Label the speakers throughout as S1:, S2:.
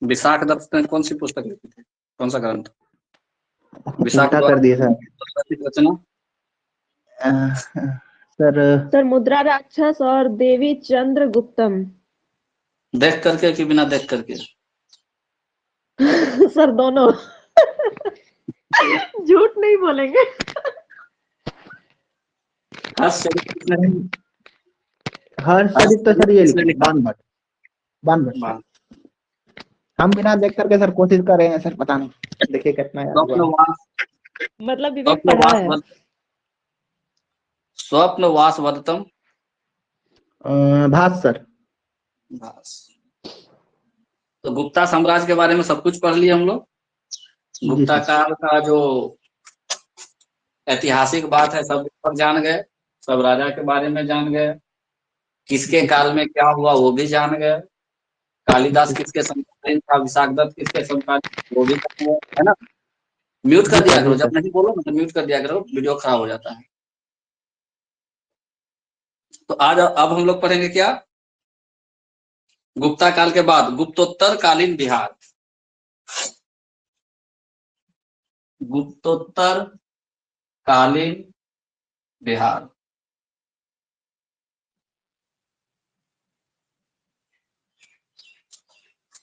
S1: विशाख दत्त ने कौन सी पुस्तक लिखी थी, कौन सा ग्रंथ? विशाख
S2: उल्टा कर दिए सर।
S1: रचना
S2: सर
S3: मुद्रा राक्षस और देवी चंद्रगुप्तम।
S1: देख करके कि बिना देख करके?
S3: सर दोनों। झूठ नहीं बोलेंगे।
S1: हर्षचरित किसने?
S2: हर्षचरित तो सर ये लिखे बाणभट्ट।
S1: वाह।
S2: हम बिना देख करके सर कोशिश कर रहे हैं सर, पता नहीं देखिए कितना याद हुआ।
S1: स्वप्नवास
S3: मतलब विवेक पढ़ा है।
S1: स्वप्नवास वदतम।
S2: भास सर।
S1: भास। तो गुप्ता साम्राज्य के बारे में सब कुछ पढ़ लिए हम लोग।
S2: जी
S1: गुप्ता
S2: सर।
S1: काल का जो ऐतिहासिक बात है सब पर जान गए, सब राजा के बारे में जान गए, किसके काल में क्या हुआ वो भी जान गए, कालिदास किसके समकालीन था, विशाख दत्त किसके समकालीन वो भी जान गए, है ना। म्यूट कर
S2: जी
S1: दिया
S2: सर,
S1: करो,
S2: जी
S1: जब
S2: सर।
S1: नहीं बोलो ना तो म्यूट कर दिया करो, वीडियो खराब हो जाता है। तो आज अब हम लोग पढ़ेंगे क्या? गुप्ता काल के बाद गुप्तोत्तर कालीन बिहार। गुप्तोत्तर कालीन बिहार।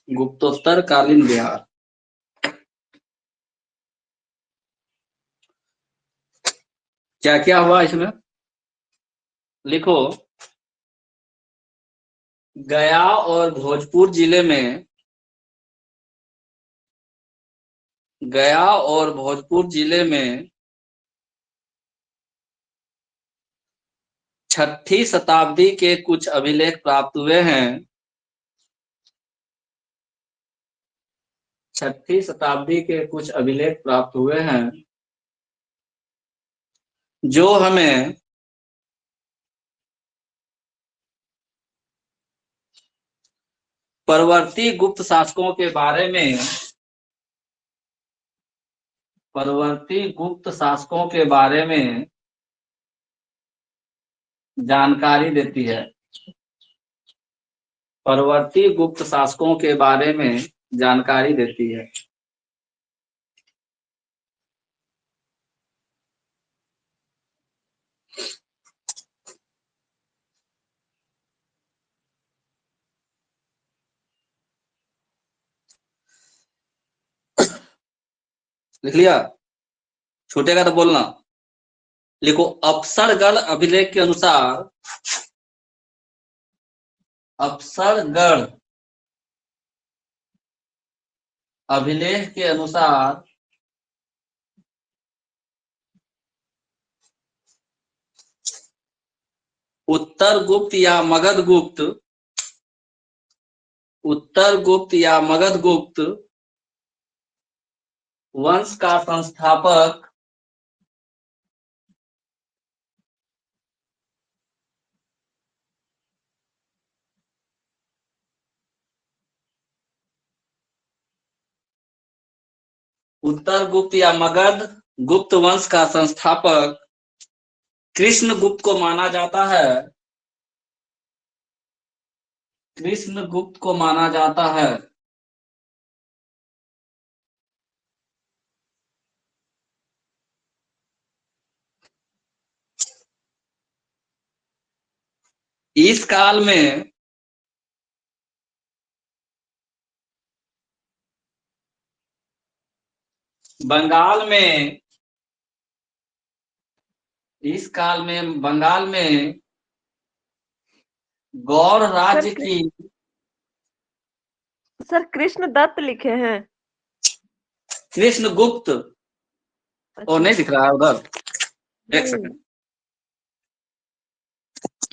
S1: गुप्तोत्तर कालीन बिहार। क्या क्या हुआ इसमें लिखो। गया और भोजपुर जिले में, गया और भोजपुर जिले में 6ठी शताब्दी के कुछ अभिलेख प्राप्त हुए हैं। 6ठी शताब्दी के कुछ अभिलेख प्राप्त हुए हैं जो हमें परवर्ती गुप्त शासकों के बारे में, परवर्ती गुप्त शासकों के बारे में जानकारी देती है। परवर्ती गुप्त शासकों के बारे में जानकारी देती है। लिख लिया? छूटेगा तो बोलना। लिखो, अफसरगढ़ अभिलेख के अनुसार, अफसरगढ़ अभिलेख के अनुसार उत्तर गुप्त या मगध गुप्त, उत्तर गुप्त या मगध गुप्त वंश का संस्थापक उत्तर गुप्त या मगध गुप्त वंश का संस्थापक कृष्ण गुप्त को माना जाता है। कृष्ण गुप्त को माना जाता है। इस काल में बंगाल में, इस काल में बंगाल में गौड़ राज्य की,
S3: सर कृष्ण दत्त लिखे हैं।
S1: कृष्ण गुप्त और नहीं दिख रहा है उधर, एक सेकंड,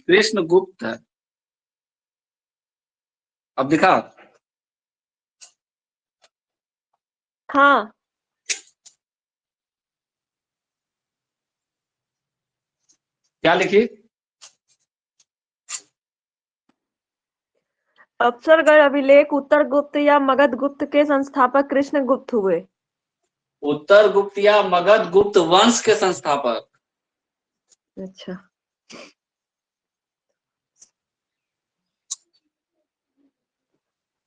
S1: कृष्ण गुप्त है। अब दिखा?
S3: हाँ।
S1: क्या लिखी?
S3: अफसरगढ़ अभिलेख उत्तर गुप्त या मगध गुप्त के संस्थापक कृष्ण गुप्त हुए।
S1: उत्तर गुप्त या मगध गुप्त वंश के संस्थापक।
S3: अच्छा।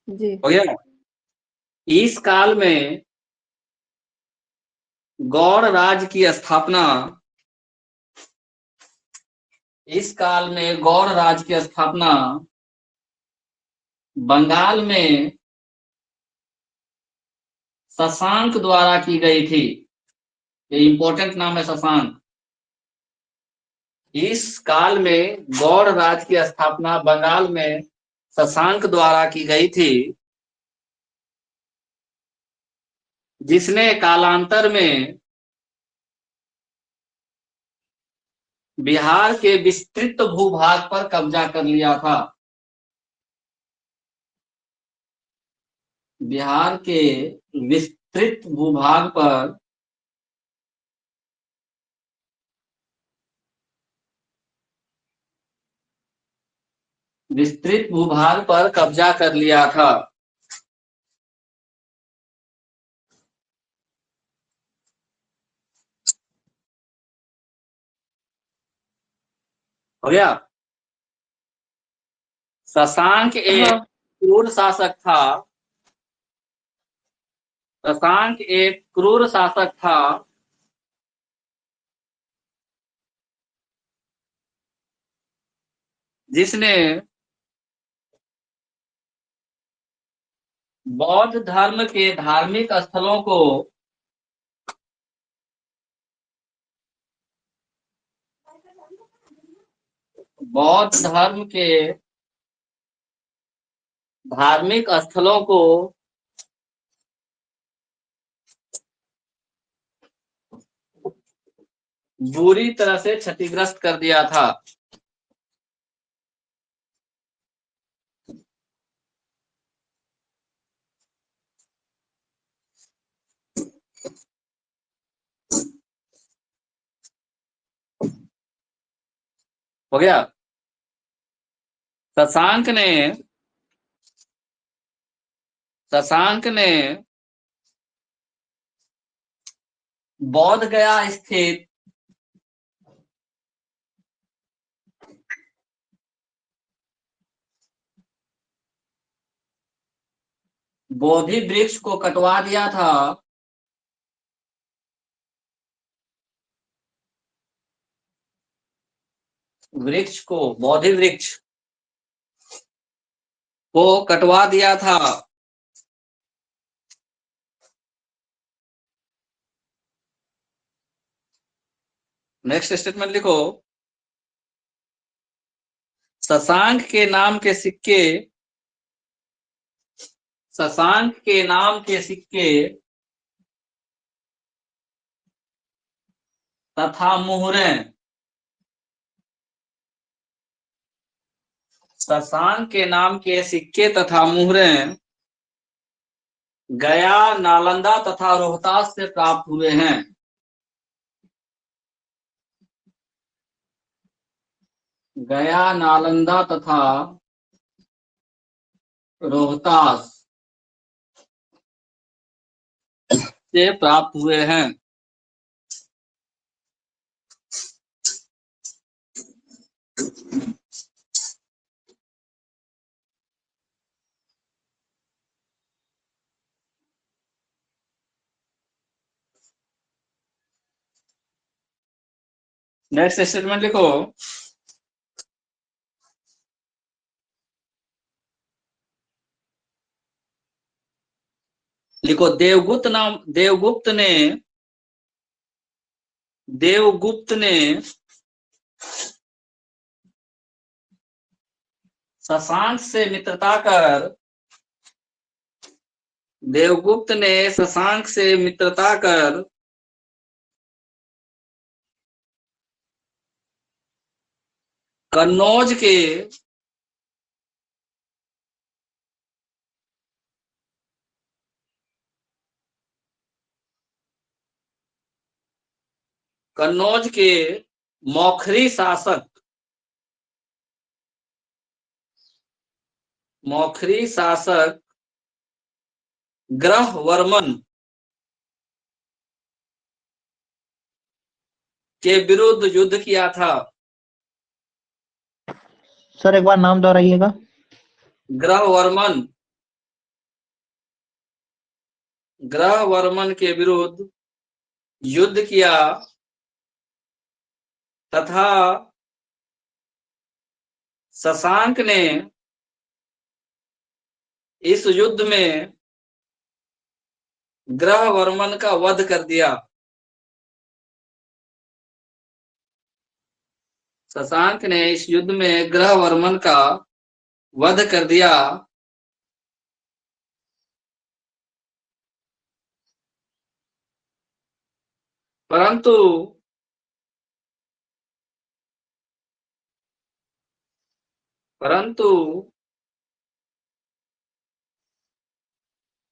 S3: जी
S1: हो गया? इस काल में गौड़ राज्य की स्थापना, इस काल में गौड़ राज्य की स्थापना बंगाल में शशांक द्वारा की गई थी। ये इंपॉर्टेंट नाम है शशांक। इस काल में गौड़ राज्य की स्थापना बंगाल में शशांक द्वारा की गई थी, जिसने कालांतर में बिहार के विस्तृत भूभाग पर कब्जा कर लिया था। बिहार के विस्तृत भूभाग पर कब्जा कर लिया था। हो गया। शशांक एक
S3: हाँ।
S1: क्रूर शासक था। शशांक एक क्रूर शासक था, जिसने बौद्ध धर्म के धार्मिक स्थलों को बौद्ध धर्म के धार्मिक स्थलों को बुरी तरह से क्षतिग्रस्त कर दिया था। हो गया। शशांक ने बौद्ध गया स्थित बोधि वृक्ष को कटवा दिया था। वृक्ष को, बोधि वृक्ष को कटवा दिया था। नेक्स्ट स्टेटमेंट लिखो। शशांक के नाम के सिक्के, शशांक के नाम के सिक्के तथा मुहरें, शशांक के नाम के सिक्के तथा मुहरें गया, नालंदा तथा रोहतास से प्राप्त हुए हैं। गया, नालंदा तथा रोहतास से प्राप्त हुए हैं। नेक्स्ट स्टेटमेंट लिखो। लिखो, देवगुप्त ने शशांक से मित्रता कर, देवगुप्त ने शशांक से मित्रता कर कन्नौज के मौखरी शासक ग्रहवर्मन के विरुद्ध युद्ध किया था।
S2: सर एक बार नाम दोहराइएगा।
S1: ग्रहवर्मन ग्रहवर्मन के विरुद्ध युद्ध किया तथा शशांक ने इस युद्ध में ग्रहवर्मन का वध कर दिया। शशांक ने इस युद्ध में ग्रहवर्मन का वध कर दिया। परंतु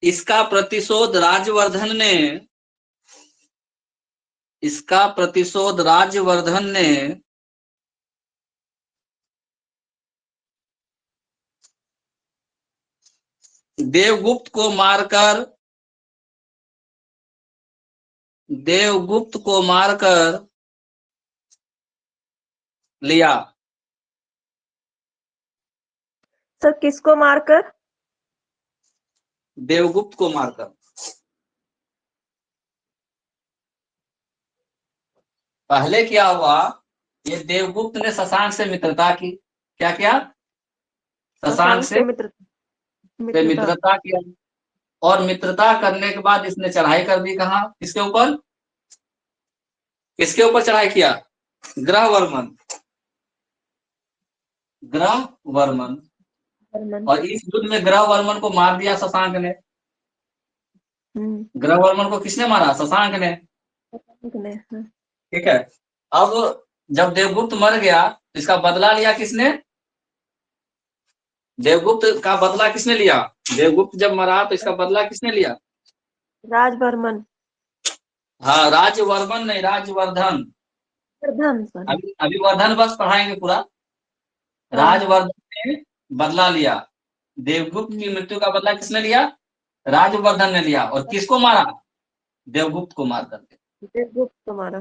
S1: इसका प्रतिशोध राजवर्धन ने देवगुप्त को मारकर लिया।
S3: सर किसको मारकर?
S1: देवगुप्त को मारकर। पहले क्या हुआ, ये देवगुप्त ने शशांक से मित्रता की। क्या किया? शशांक से मित्रता किया, और मित्रता करने के बाद इसने चढ़ाई कर दी। कहा? किसके ऊपर? किसके ऊपर चढ़ाई किया? ग्रहवर्मन। और इस युद्ध में ग्रहवर्मन को मार दिया शशांक ने। ग्रहवर्मन को किसने मारा? शशांक ने। ठीक है। अब जब देवगुप्त मर गया तो इसका बदला लिया किसने? देवगुप्त का बदला किसने लिया? देवगुप्त जब मरा तो इसका बदला किसने लिया?
S3: राजवर्मन।
S1: हाँ, राजवर्मन नहीं, राजवर्धन। अभी वर्धन बस पढ़ाएंगे पूरा। राजवर्धन ने बदला लिया। देवगुप्त की मृत्यु का बदला किसने लिया? राजवर्धन ने लिया। और किसको मारा? देवगुप्त को मार करके।
S3: देवगुप्त को मारा।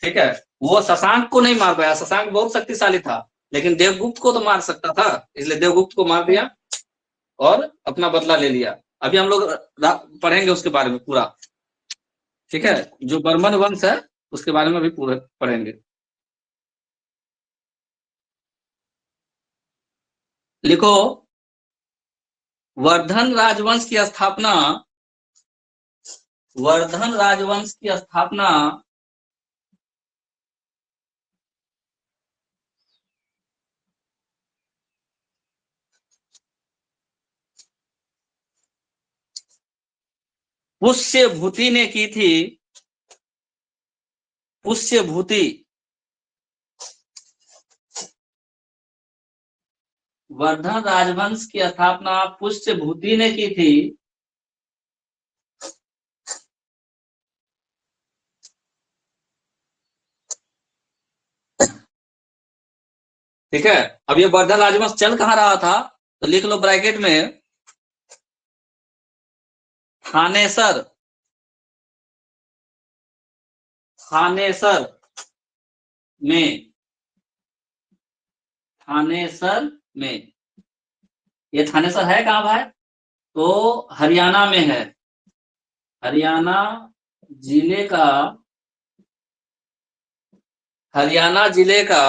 S1: ठीक है। वो शशांक को नहीं मार पाया। शशांक बहुत शक्तिशाली था, लेकिन देवगुप्त को तो मार सकता था, इसलिए देवगुप्त को मार दिया और अपना बदला ले लिया। अभी हम लोग पढ़ेंगे उसके बारे में पूरा। ठीक है। जो बर्मन वंश है उसके बारे में भी पूरा पढ़ेंगे। लिखो, वर्धन राजवंश की स्थापना पुष्यभूति ने की थी। पुष्यभूति, वर्धन राजवंश की स्थापना पुष्यभूति ने की थी। ठीक है। अब ये वर्धन राजवंश चल कहाँ रहा था, तो लिख लो ब्रैकेट में, थानेसर में। ये थानेसर है कहाँ भाई? तो हरियाणा में है। हरियाणा जिले का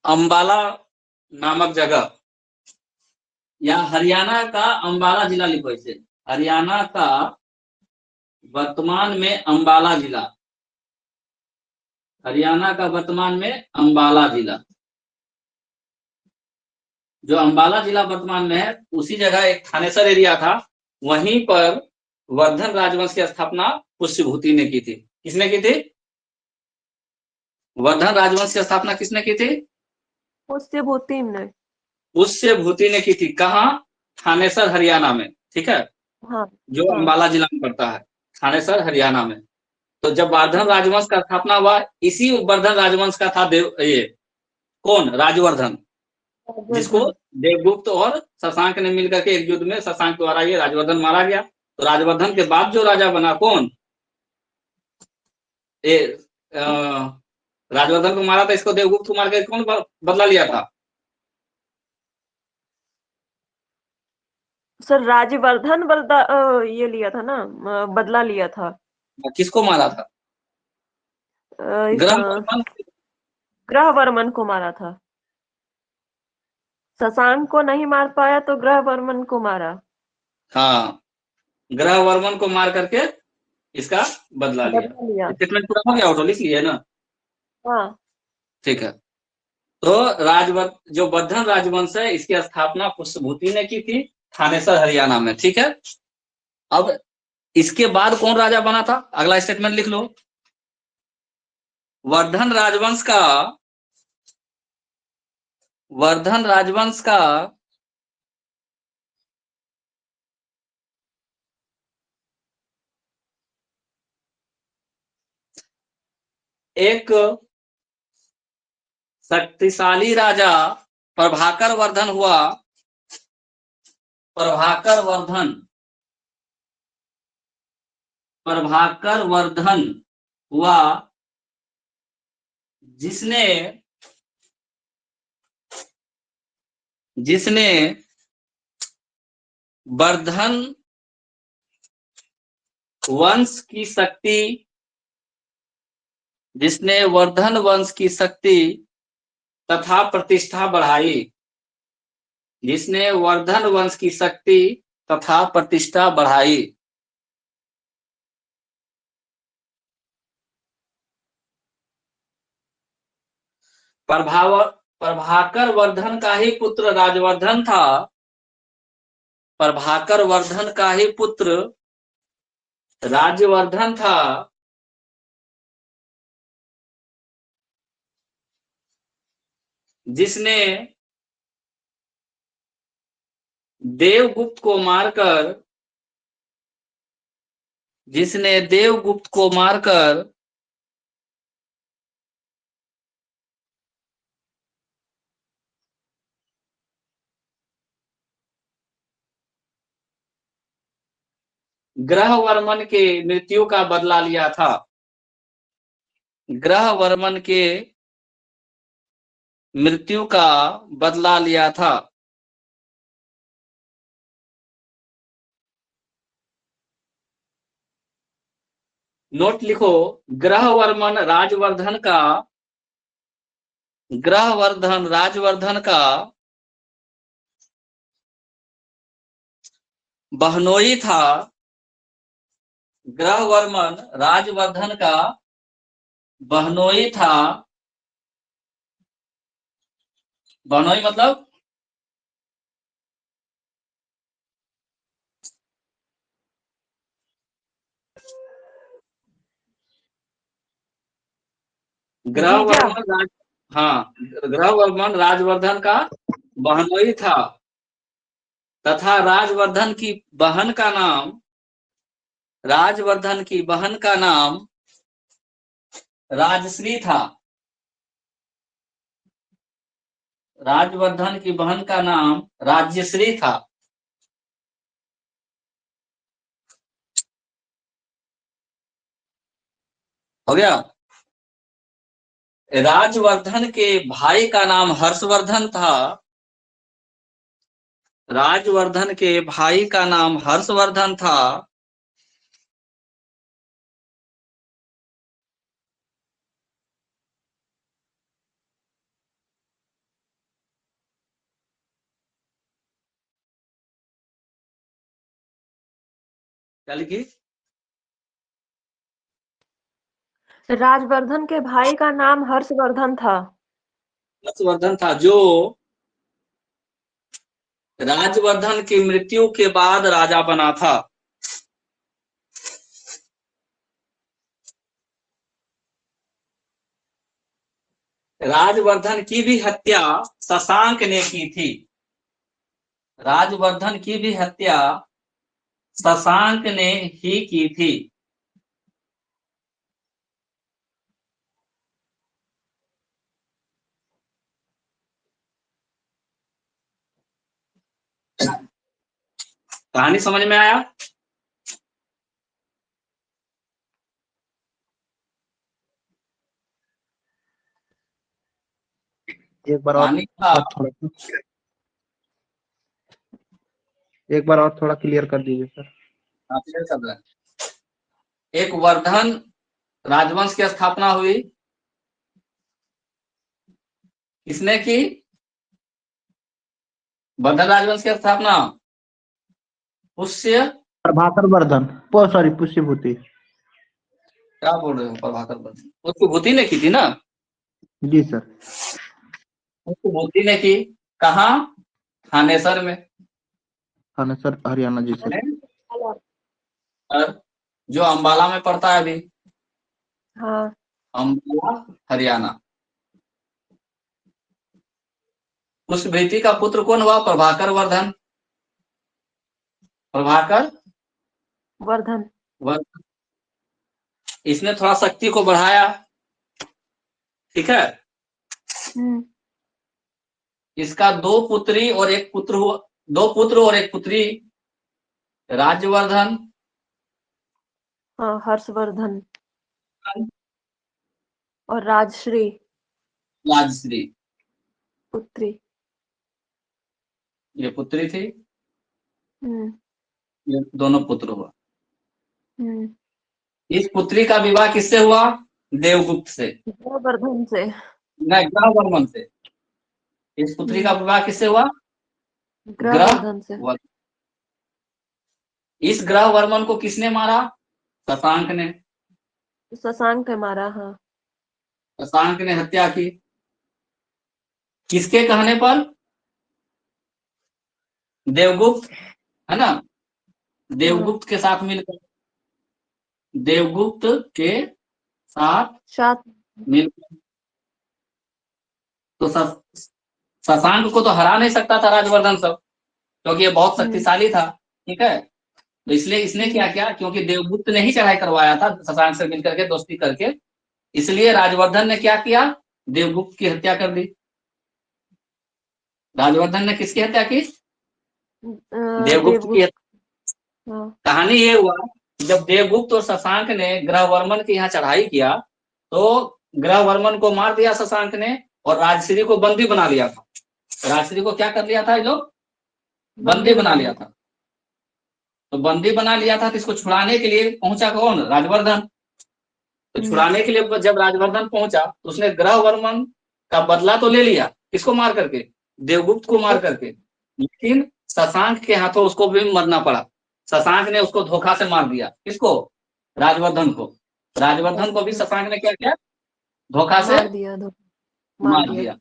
S1: अंबाला नामक जगह, या हरियाणा का अंबाला जिला लिखो इसे। हरियाणा का वर्तमान में अंबाला जिला। हरियाणा का वर्तमान में अंबाला जिला। जो अंबाला जिला वर्तमान में है, उसी जगह एक थानेसर एरिया था, वहीं पर वर्धन राजवंश की स्थापना पुष्यभूति ने की थी। किसने की थी? वर्धन राजवंश की स्थापना किसने की थी?
S3: पुष्यभूति ने।
S1: पुष्यभूति ने की थी। कहाँ? थानेसर हरियाणा में। ठीक है।
S3: हाँ,
S1: जो अंबाला जिला में पड़ता है, थानेसर हरियाणा में। तो जब वर्धन राजवंश का स्थापना हुआ, इसी वर्धन राजवंश का था ये कौन? राजवर्धन, जिसको देवगुप्त और शशांक ने मिलकर के एक युद्ध में शशांक द्वारा ये राजवर्धन मारा गया। तो राजवर्धन के बाद जो राजा बना कौन? राजवर्धन को मारा था, इसको देवगुप्त को मार के कौन बदला लिया था?
S3: सर राज्यवर्धन ये लिया था ना, बदला लिया था।
S1: किसको मारा था? ग्रह वर्मन।
S3: ग्रहवर्मन को मारा था। शशांक को नहीं मार पाया तो ग्रहवर्मन को मारा।
S1: हाँ, ग्रह वर्मन को मार करके इसका बदला लिया।
S3: बदला लिया।
S1: स्टेटमेंट पूरा हो गया, ऑटो लिख लिए ना?
S3: हाँ।
S1: ठीक है। तो जो वर्धन राजवंश है, इसकी स्थापना पुष्यभूति ने की थी, थानेसर हरियाणा में। ठीक है। अब इसके बाद कौन राजा बना था, अगला स्टेटमेंट लिख लो। वर्धन राजवंश का एक शक्तिशाली राजा प्रभाकर वर्धन हुआ। प्रभाकर वर्धन हुआ, जिसने वर्धन वंश की शक्ति तथा प्रतिष्ठा बढ़ाई। जिसने वर्धन वंश की शक्ति तथा प्रतिष्ठा बढ़ाई। प्रभाकर वर्धन का ही पुत्र राजवर्धन था। प्रभाकर वर्धन का ही पुत्र राजवर्धन था, जिसने देवगुप्त को मारकर ग्रहवर्मन के मृत्यु का बदला लिया था। ग्रहवर्मन के मृत्यु का बदला लिया था। नोट लिखो, ग्रहवर्धन राजवर्धन का बहनोई था। ग्रहवर्मन राजवर्धन का बहनोई था। बहनोई मतलब ग्रहवर्मन राजवर्धन का बहनोई था तथा राजवर्धन की बहन का नाम राजश्री था। राजवर्धन की बहन का नाम राज्यश्री था। हो गया। राजवर्धन के भाई का नाम हर्षवर्धन था। राजवर्धन के भाई का नाम हर्षवर्धन था। क्या लिखी?
S3: राजवर्धन के भाई का नाम हर्षवर्धन था।
S1: हर्षवर्धन था, जो राजवर्धन की मृत्यु के बाद राजा बना था। राजवर्धन की भी हत्या शशांक ने की थी। राजवर्धन की भी हत्या शशांक ने ही की थी। कहानी समझ में आया?
S2: एक बार और
S1: कहानी का
S2: थोड़ा एक बार और थोड़ा क्लियर कर दीजिए सर।
S1: हाँ, clear कर रहे हैं। एक वर्धन राजवंश की स्थापना हुई, किसने की? वर्धन राजवंश की स्थापना पुष्य,
S2: प्रभाकर वर्धन, सॉरी पुष्यभूति।
S1: क्या बोल रहे हो? प्रभाकर वर्धन उसकी भूति ने की थी ना?
S2: जी सर।
S1: उसकी भूति ने की। कहाँ? थानेसर में।
S2: हाँ सर, हरियाणा। जी सर।
S1: और जो अंबाला में पड़ता है अभी,
S3: हाँ।
S1: अंबाला हरियाणा। उस बेटी का पुत्र कौन हुआ? प्रभाकर वर्धन। प्रभाकर
S3: वर्धन।
S1: वर्धन। इसने थोड़ा शक्ति को बढ़ाया, ठीक है। इसका दो पुत्री और एक पुत्र हुआ, दो पुत्र और एक पुत्री, राज्यवर्धन,
S3: हाँ, हर्षवर्धन और राजश्री
S1: राजश्री।
S3: पुत्री।
S1: ये पुत्री थी,
S3: हम्म।
S1: ये दोनों पुत्र हुआ।
S3: हम्म।
S1: इस पुत्री का विवाह किससे हुआ? देवगुप्त से,
S3: वर्धन से।
S1: नहीं, ग्रहवर्मन से। इस पुत्री का विवाह किससे हुआ?
S3: ग्रहवर्धन से।
S1: ग्रहवर्मन। इस ग्रहवर्मन को किसने मारा? शशांक ने।
S3: शशांक ने मारा, हाँ।
S1: शशांक ने हत्या की, किसके कहने पर? देवगुप्त, है ना? देवगुप्त के साथ मिलकर, देवगुप्त के साथ मिलकर। तो शशांक को तो हरा नहीं सकता था राजवर्धन सब, क्योंकि ये बहुत शक्तिशाली था, ठीक है। तो इसलिए इसने क्या किया, क्योंकि देवगुप्त ने ही चढ़ाई करवाया था शशांक से मिलकर के, दोस्ती करके, इसलिए राजवर्धन ने क्या किया? देवगुप्त की हत्या कर दी। राजवर्धन ने किसकी हत्या की? देवगुप्त की हत्या। कहानी ये हुआ, जब देवगुप्त और शशांक ने ग्रहवर्मन के यहाँ चढ़ाई किया, तो ग्रहवर्मन को मार दिया शशांक ने, और राजश्री को बंदी बना लिया था। राजश्री को क्या कर लिया था ये लोग? बंदी बना लिया था। तो बंदी बना लिया था, तो इसको छुड़ाने के लिए पहुंचा कौन? राजवर्धन। तो छुड़ाने के लिए जब राजवर्धन पहुंचा, तो उसने ग्रहवर्मन का बदला तो ले लिया, किसको मार करके? देवगुप्त को मार करके, लेकिन शशांक के हाथों उसको भी मरना पड़ा। शशांक ने उसको धोखा से मार दिया, किसको? राजवर्धन को। राजवर्धन को भी शशांक ने क्या किया? धोखा से मार दिया।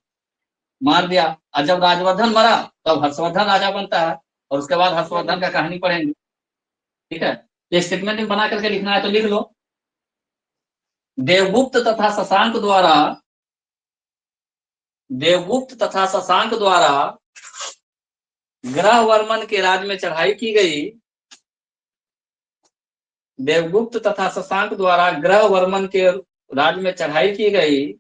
S1: मार दिया। और जब राजवर्धन मरा, तब हर्षवर्धन राजा बनता है, और उसके बाद हर्षवर्धन का कहानी पढ़ेंगे, ठीक है। ये स्टेटमेंट बना करके लिखना है तो लिख लो। देवगुप्त तथा शशांक द्वारा, देवगुप्त तथा शशांक द्वारा ग्रहवर्मन के राज्य में चढ़ाई की गई। देवगुप्त तथा शशांक द्वारा ग्रहवर्मन के राज्य में चढ़ाई की गई,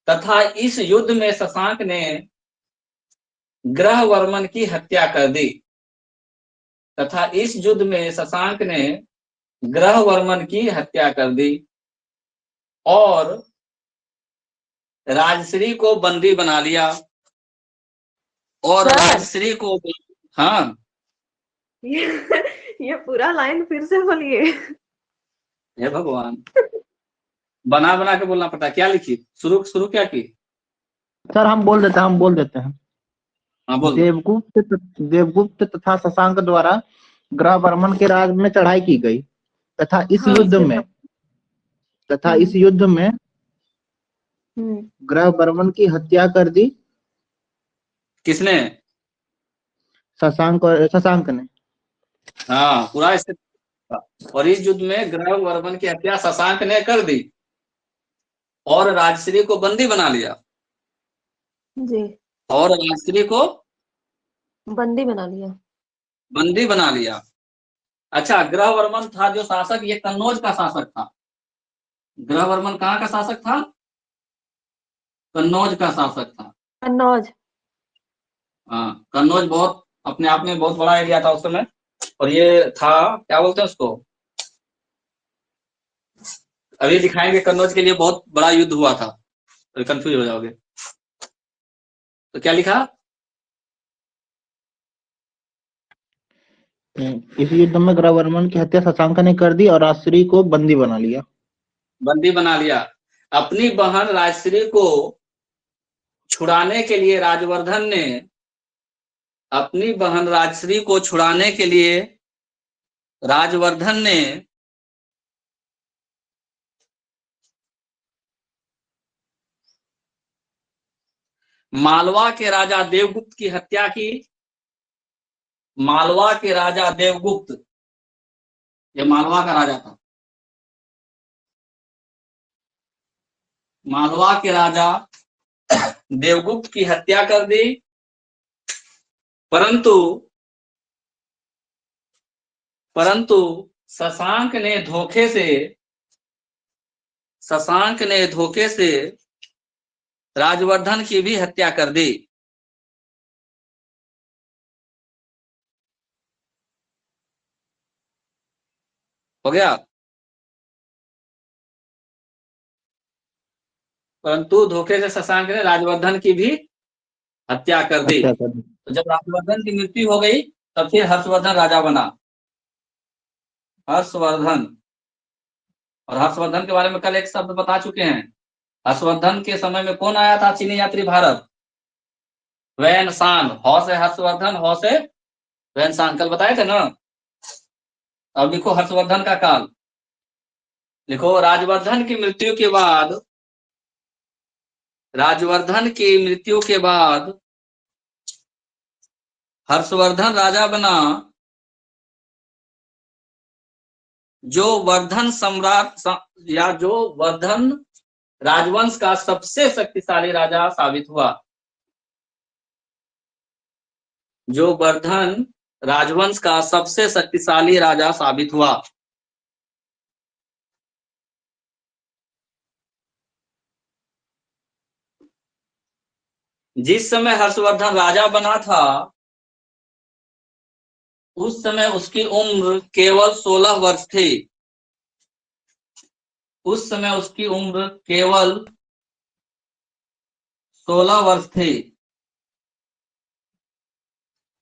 S1: तथा इस युद्ध में शशांक ने ग्रहवर्मन की हत्या कर दी। तथा इस युद्ध में शशांक ने ग्रहवर्मन की हत्या कर दी और राजश्री को बंदी बना लिया। और राजश्री को, हाँ,
S3: ये पूरा लाइन फिर से बोलिए।
S1: हे भगवान, बना बना के बोलना पड़ता है। क्या लिखी? शुरू शुरू क्या की?
S2: सर हम बोल देते हैं।
S1: हाँ, बोल।
S2: देवगुप्त तथा शशांक द्वारा ग्रहवर्मन के राज्य में चढ़ाई की गई, तथा इस युद्ध में ग्रहवर्मन की हत्या कर दी।
S1: किसने?
S2: शशांक ने।
S1: हाँ, पूरा स्थिति। और इस युद्ध में ग्रहवर्मन की हत्या शशांक ने कर दी और राजश्री को बंदी बना लिया।
S3: जी।
S1: और राजश्री को
S3: बंदी बना लिया।
S1: बंदी बना लिया। अच्छा, ग्रहवर्मन था जो शासक, ये कन्नौज का शासक था। ग्रहवर्मन कहाँ का शासक था? कन्नौज का शासक था।
S3: कन्नौज।
S1: हाँ, कन्नौज बहुत अपने आप में बहुत बड़ा एरिया था उस समय। और ये था, क्या बोलते हैं उसको, अभी दिखाएंगे। कन्नौज के लिए बहुत बड़ा युद्ध हुआ था, तो कंफ्यूज हो जाओगे। तो क्या लिखा?
S2: इस युद्ध में ग्रहवर्मन की हत्या शशांक ने कर दी और राजश्री को बंदी बना लिया।
S1: बंदी बना लिया। अपनी बहन राजश्री को छुड़ाने के लिए राजवर्धन ने, अपनी बहन राजश्री को छुड़ाने के लिए राजवर्धन ने मालवा के राजा देवगुप्त की हत्या की। मालवा के राजा देवगुप्त, ये मालवा का राजा था, मालवा के राजा देवगुप्त की हत्या कर दी। परंतु शशांक ने धोखे से राजवर्धन की भी हत्या कर दी। हो गया। परंतु धोखे से शशांक ने राजवर्धन की भी हत्या कर दी। तो जब राजवर्धन की मृत्यु हो गई तब फिर हर्षवर्धन राजा बना। हर्षवर्धन, और हर्षवर्धन के बारे में कल एक शब्द बता चुके हैं। हर्षवर्धन के समय में कौन आया था चीनी यात्री भारत? वैन सांग। हौ से हर्षवर्धन, हौ से वैन सांग, कल बताए थे ना। अब लिखो हर्षवर्धन का काल। लिखो राजवर्धन की मृत्यु के बाद, राजवर्धन की मृत्यु के बाद हर्षवर्धन राजा बना, जो वर्धन सम्राट या जो वर्धन राजवंश का सबसे शक्तिशाली राजा साबित हुआ। जो वर्धन राजवंश का सबसे शक्तिशाली राजा साबित हुआ। जिस समय हर्षवर्धन राजा बना था उस समय उसकी उम्र केवल 16 वर्ष थी। उस समय उसकी उम्र केवल 16 वर्ष थी,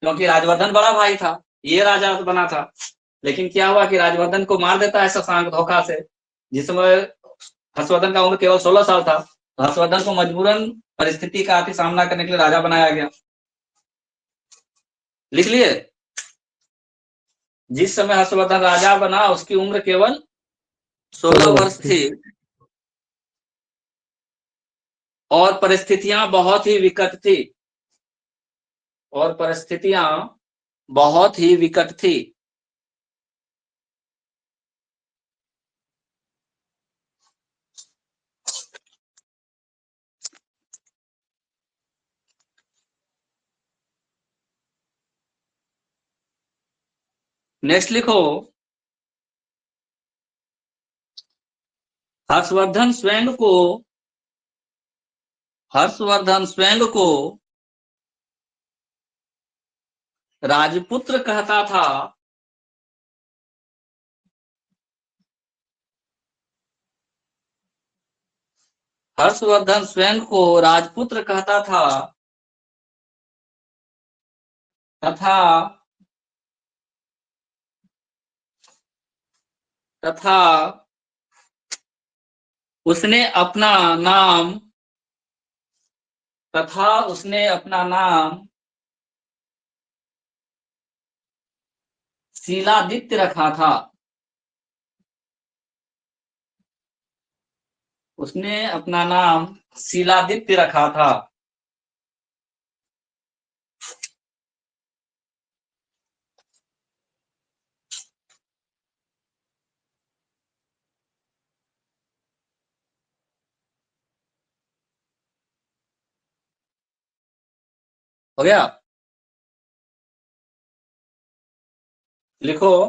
S1: क्योंकि राजवर्धन बड़ा भाई था, ये राजा बना था। लेकिन क्या हुआ कि राजवर्धन को मार देता है शशांक धोखा से। जिस समय हर्षवर्धन का उम्र केवल 16 साल था, तो हर्षवर्धन को मजबूरन परिस्थिति का आति सामना करने के लिए राजा बनाया गया। लिख लिए। जिस समय हर्षवर्धन राजा बना उसकी उम्र केवल 16 वर्ष थी और परिस्थितियां बहुत ही विकट थी। और परिस्थितियां बहुत ही विकट थी। नेक्स्ट लिखो, हर्षवर्धन स्वयं को राजपुत्र कहता था। हर्षवर्धन स्वयं को राजपुत्र कहता था तथा उसने अपना नाम शीलादित्य रखा था। उसने अपना नाम शीलादित्य रखा था। हो गया। लिखो,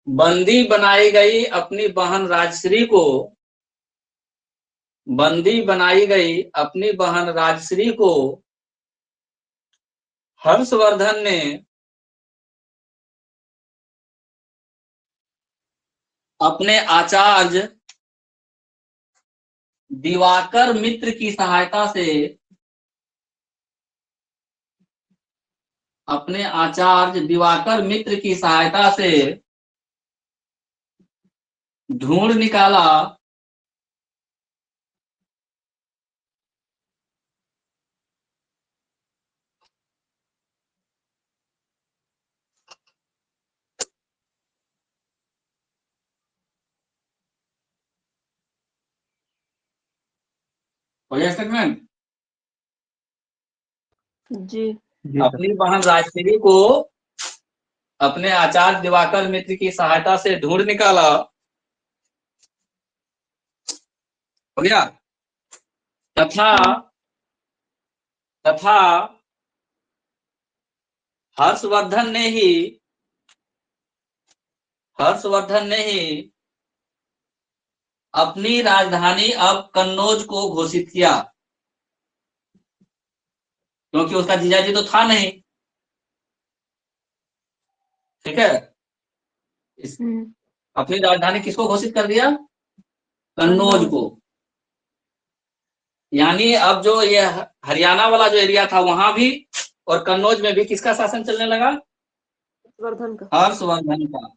S1: बंदी बनाई गई अपनी बहन राजश्री को हर्षवर्धन ने अपने आचार्य दिवाकर मित्र की सहायता से अपने आचार्य दिवाकर मित्र की सहायता से ढूंढ निकाला हो गया स्टेटमेंट।
S3: जी।
S2: जी सर।
S1: अपनी बहन राजश्री को अपने आचार्य दिवाकर मित्र की सहायता से ढूंढ निकाला, हो गया। तथा तथा हर्षवर्धन ने ही अपनी राजधानी अब कन्नौज को घोषित किया, क्योंकि उसका जीजाजी तो था नहीं। ठीक है, अपनी राजधानी किसको घोषित कर दिया? कन्नौज को। यानी अब जो ये हरियाणा वाला जो एरिया था वहां भी और कन्नौज में भी किसका शासन चलने लगा?
S3: हर्षवर्धन का।
S1: हर्षवर्धन का।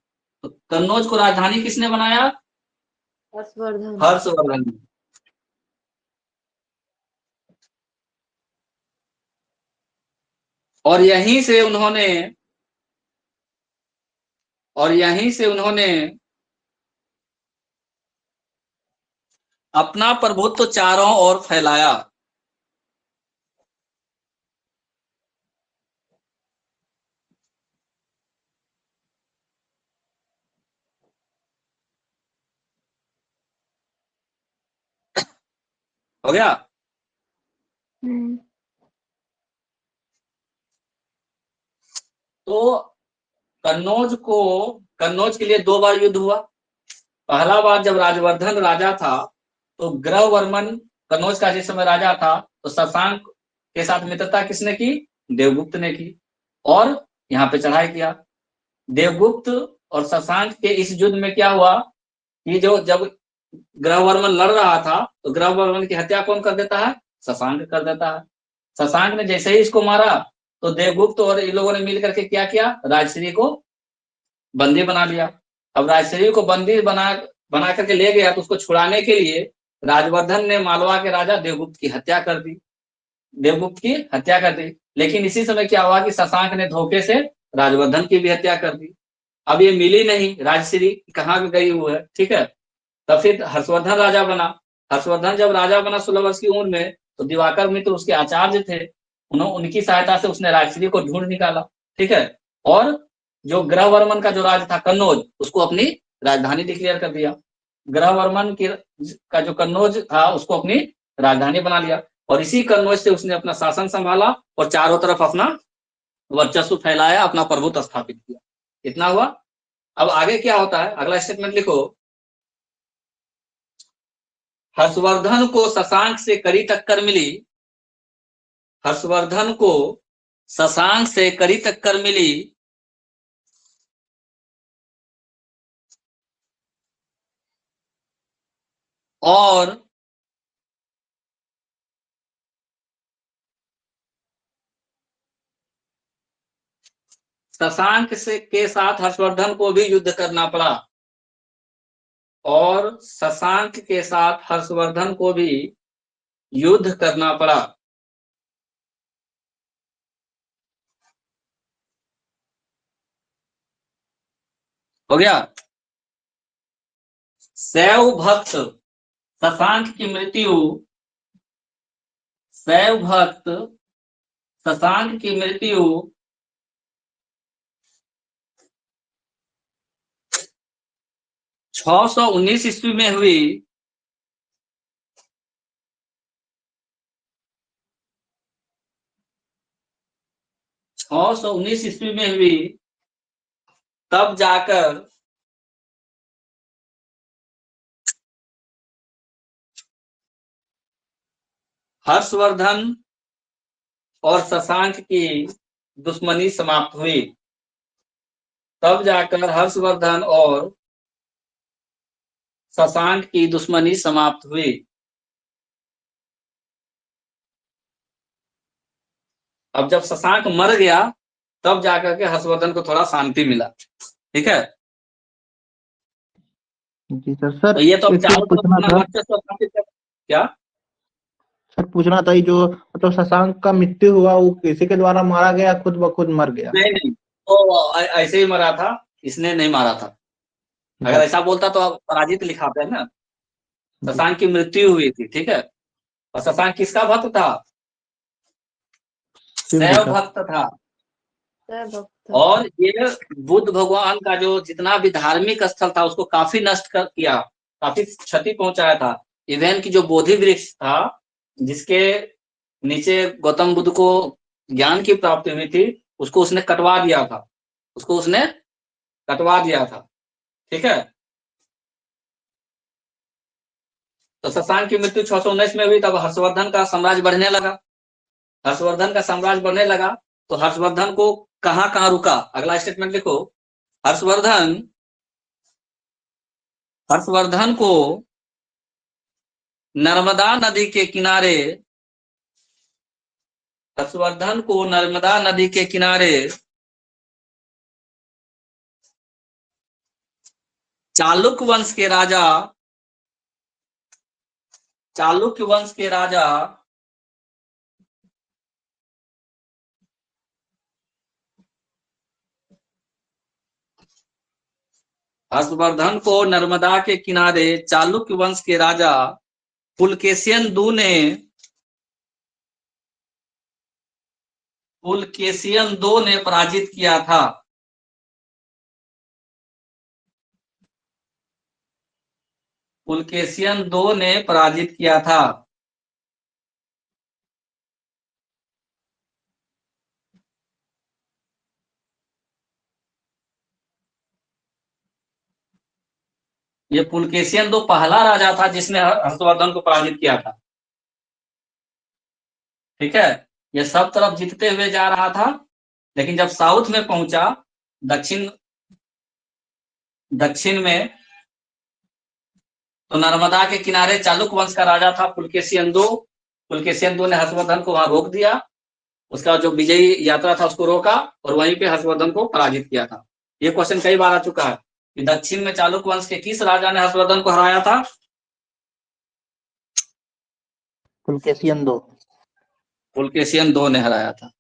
S1: तो कन्नौज को राजधानी किसने बनाया? हर्षवर्धन। और यहीं से उन्होंने अपना प्रभुत्व चारों ओर फैलाया। हो गया। तो कन्नौज के लिए 2 बार युद्ध हुआ। पहला बार जब राजवर्धन राजा था तो ग्रहवर्मन कन्नौज का जिस समय राजा था तो शशांक के साथ मित्रता किसने की? देवगुप्त ने की और यहाँ पे चढ़ाई किया। देवगुप्त और शशांक के इस युद्ध में क्या हुआ कि जब ग्रहवर्मन लड़ रहा था तो ग्रहवर्मन की हत्या कौन कर देता है? शशांक कर देता है। शशांक ने जैसे ही इसको मारा तो देवगुप्त और इन लोगों ने मिलकर के क्या किया? राजश्री को बंदी बना लिया। अब राजश्री को बंदी बना करके ले गया तो उसको छुड़ाने के लिए राजवर्धन ने मालवा के राजा देवगुप्त की हत्या कर दी। लेकिन इसी समय क्या हुआ कि शशांक ने धोखे से राजवर्धन की भी हत्या कर दी। अब ये मिली नहीं राजश्री, कहाँ गई हुई है। ठीक है, तब फिर हर्षवर्धन राजा बना। हर्षवर्धन जब राजा बना 16 वर्ष की उम्र में तो दिवाकर मित्र उसके आचार्य थे, उनकी सहायता से उसने राजश्री को ढूंढ निकाला। ठीक है, और जो ग्रहवर्मन का जो राज था कन्नौज उसको अपनी राजधानी डिक्लेयर कर दिया। ग्रहवर्मन का जो कन्नौज था उसको अपनी राजधानी बना लिया और इसी कन्नौज से उसने अपना शासन संभाला और चारों तरफ अपना वर्चस्व फैलाया, अपना प्रभुत्व स्थापित किया। इतना हुआ। अब आगे क्या होता है, अगला स्टेटमेंट लिखो। हर्षवर्धन को शशांक से कड़ी टक्कर मिली। हर्षवर्धन को शशांक से कड़ी टक्कर मिली और शशांक के साथ हर्षवर्धन को भी युद्ध करना पड़ा और शशांक के साथ हर्षवर्धन को भी युद्ध करना पड़ा। हो गया। शैव भक्त शशांक की मृत्यु 619 ईस्वी में हुई। 619 ईस्वी में हुई, तब जाकर हर्षवर्धन और शशांक की दुश्मनी समाप्त हुई। तब जाकर हर्षवर्धन और शशांक की दुश्मनी समाप्त हुई। अब जब शशांक मर गया तब जाकर के हर्षवर्धन को थोड़ा शांति मिला। ठीक है,
S2: जी सर। सर
S1: तो ये तो अब
S2: एक चीज
S1: चारों तरफ
S2: पूछना
S1: अपना
S2: था।
S1: वर्चस्व स्थापित कर। क्या?
S2: सर पूछना था, ये जो मतलब शशांक का मृत्यु हुआ वो किसी के द्वारा मारा गया, खुद ब खुद मर गया?
S1: नहीं नहीं, तो ऐसे ही मरा था, इसने नहीं मारा था। अगर
S2: जी
S1: ऐसा बोलता तो आप पराजित लिखाते हैं ना।
S2: जी
S1: शशांक की मृत्यु हुई थी, ठीक है। और शशांक किसका भक्त था?
S2: शिव जी
S1: शैव
S2: का।
S1: भक्त था।
S3: जय भक्त।
S1: और ये बुद्ध भगवान का जो जितना भी धार्मिक स्थल था उसको काफी नष्ट कर किया, काफी क्षति पहुंचाया था। इवन की जो बोधि वृक्ष था जिसके नीचे गौतम बुद्ध को ज्ञान की प्राप्ति हुई थी, उसको उसने कटवा दिया था, उसको उसने कटवा दिया था। ठीक है, तो शशांक की मृत्यु 619 में हुई। तब हर्षवर्धन का साम्राज्य बढ़ने लगा। हर्षवर्धन का साम्राज्य बढ़ने लगा तो हर्षवर्धन को कहां कहां रुका, अगला स्टेटमेंट लिखो। हर्षवर्धन हर्षवर्धन को नर्मदा नदी के किनारे, हर्षवर्धन को नर्मदा नदी के किनारे चालुक्य वंश के राजा, चालुक्य वंश के राजा हर्षवर्धन को नर्मदा के किनारे चालुक्य वंश के राजा पुलकेशियन दू ने, पुलकेशियन दो ने पराजित किया था। पुलकेशियन दो ने पराजित किया था। ये पुलकेशियन दो पहला राजा था जिसने हर्षवर्धन को पराजित किया था। ठीक है, ये सब तरफ जीतते हुए जा रहा था, लेकिन जब साउथ में पहुंचा, दक्षिण दक्षिण में, तो नर्मदा के किनारे चालुक्य वंश का राजा था पुलकेशियन दो। पुलकेशियन दो ने हर्षवर्धन को वहां रोक दिया, उसका जो विजयी यात्रा था उसको रोका और वहीं पे हर्षवर्धन को पराजित किया था। ये क्वेश्चन कई बार आ चुका है कि दक्षिण में चालुक्य वंश के किस राजा ने हर्षवर्धन को हराया था?
S2: पुलकेशियन दो।
S1: पुलकेशियन दो ने हराया था।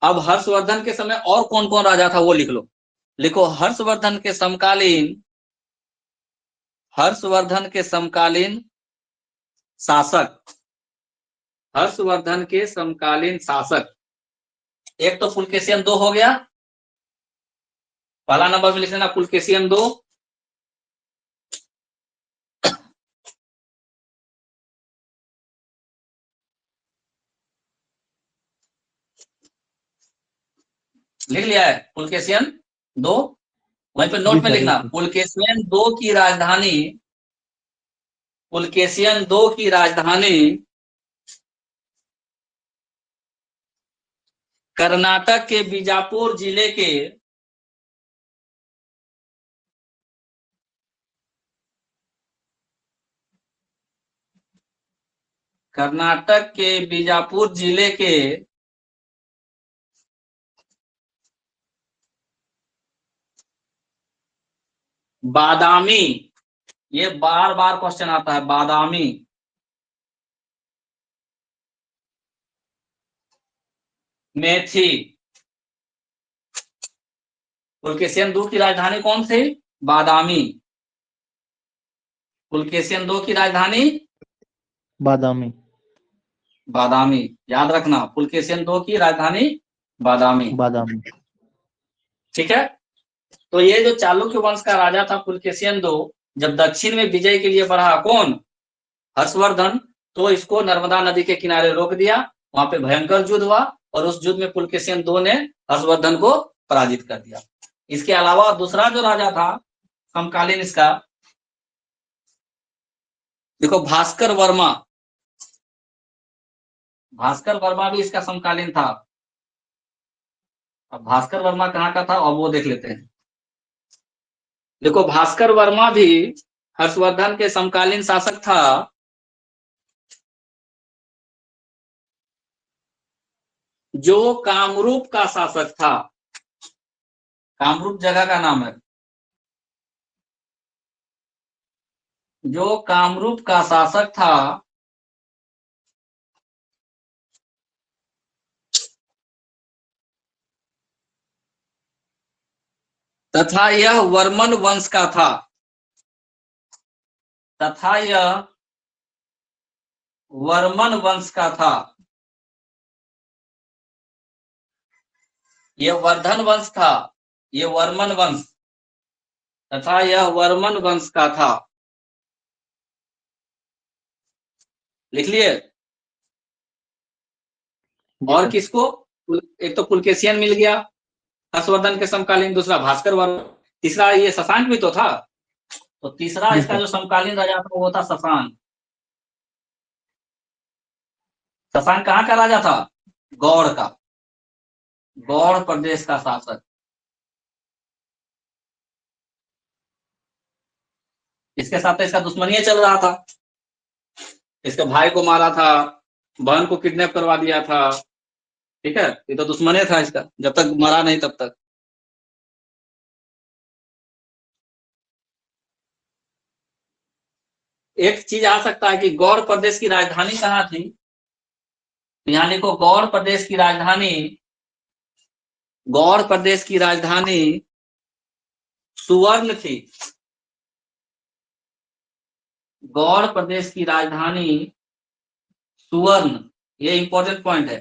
S1: अब हर्षवर्धन के समय और कौन कौन राजा था वो लिख लो। लिखो, हर्षवर्धन के समकालीन शासक, हर्षवर्धन के समकालीन शासक। एक तो पुलकेशियन दो हो गया, पहला नंबर में लिख लेना पुलकेशियन दो। लिख लिया है पुलकेशियन दो, वहीं पे
S2: जी
S1: नोट में
S2: सर,
S1: लिखना
S2: जी।
S1: पुलकेशियन दो की राजधानी, पुलकेशियन दो की राजधानी कर्नाटक के बीजापुर जिले के, कर्नाटक के बीजापुर जिले के बादामी, ये बार बार क्वेश्चन आता है, बादामी में थी। पुलकेशियन दो की राजधानी कौन थी? बादामी। पुलकेशियन दो की राजधानी
S2: बादामी।
S1: बादामी, याद रखना, पुलकेशियन दो की राजधानी बादामी।
S2: बादामी।
S1: ठीक है, तो ये जो चालुक्य वंश का राजा था पुलकेशियन दो, जब दक्षिण में विजय के लिए बढ़ा, कौन? हर्षवर्धन, तो इसको नर्मदा नदी के किनारे रोक दिया। वहां पे भयंकर युद्ध हुआ और उस युद्ध में पुलकेशियन दो ने हर्षवर्धन को पराजित कर दिया। इसके अलावा दूसरा जो राजा था समकालीन इसका, देखो भास्कर वर्मा, भास्कर वर्मा भी इसका समकालीन था। अब भास्कर वर्मा कहाँ का था अब वो देख लेते हैं। देखो भास्कर वर्मा भी हर्षवर्धन के समकालीन शासक था। जो कामरूप का शासक था, कामरूप जगह का नाम है, जो कामरूप का शासक था तथा यह वर्मन वंश का था, तथा यह वर्मन वंश का था। यह वर्धन वंश था, ये वर्मन वंश, तथा यह वर्मन वंश का था। लिख लिए। और किसको? एक तो पुलकेशियन मिल गया हर्षवर्धन के समकालीन, दूसरा भास्कर वर्मन, तीसरा ये शशांक भी तो था। तो तीसरा इसका जो समकालीन राजा था वो था शशांक। शशांक कहाँ का राजा था? गौड़ का, गौड़ प्रदेश का शासक। इसके साथ तो इसका दुश्मनी चल रहा था, इसके भाई को मारा था, बहन को किडनैप करवा दिया था, ठीक है, ये तो दुश्मनी था इसका जब तक मरा नहीं तब तक। एक चीज आ सकता है कि गौड़ प्रदेश की राजधानी कहाँ थी? यहाँ लिखो, गौड़ प्रदेश की राजधानी, गौड़ प्रदेश की राजधानी सुवर्ण थी। गौड़ प्रदेश की राजधानी सुवर्ण, ये इंपॉर्टेंट पॉइंट है।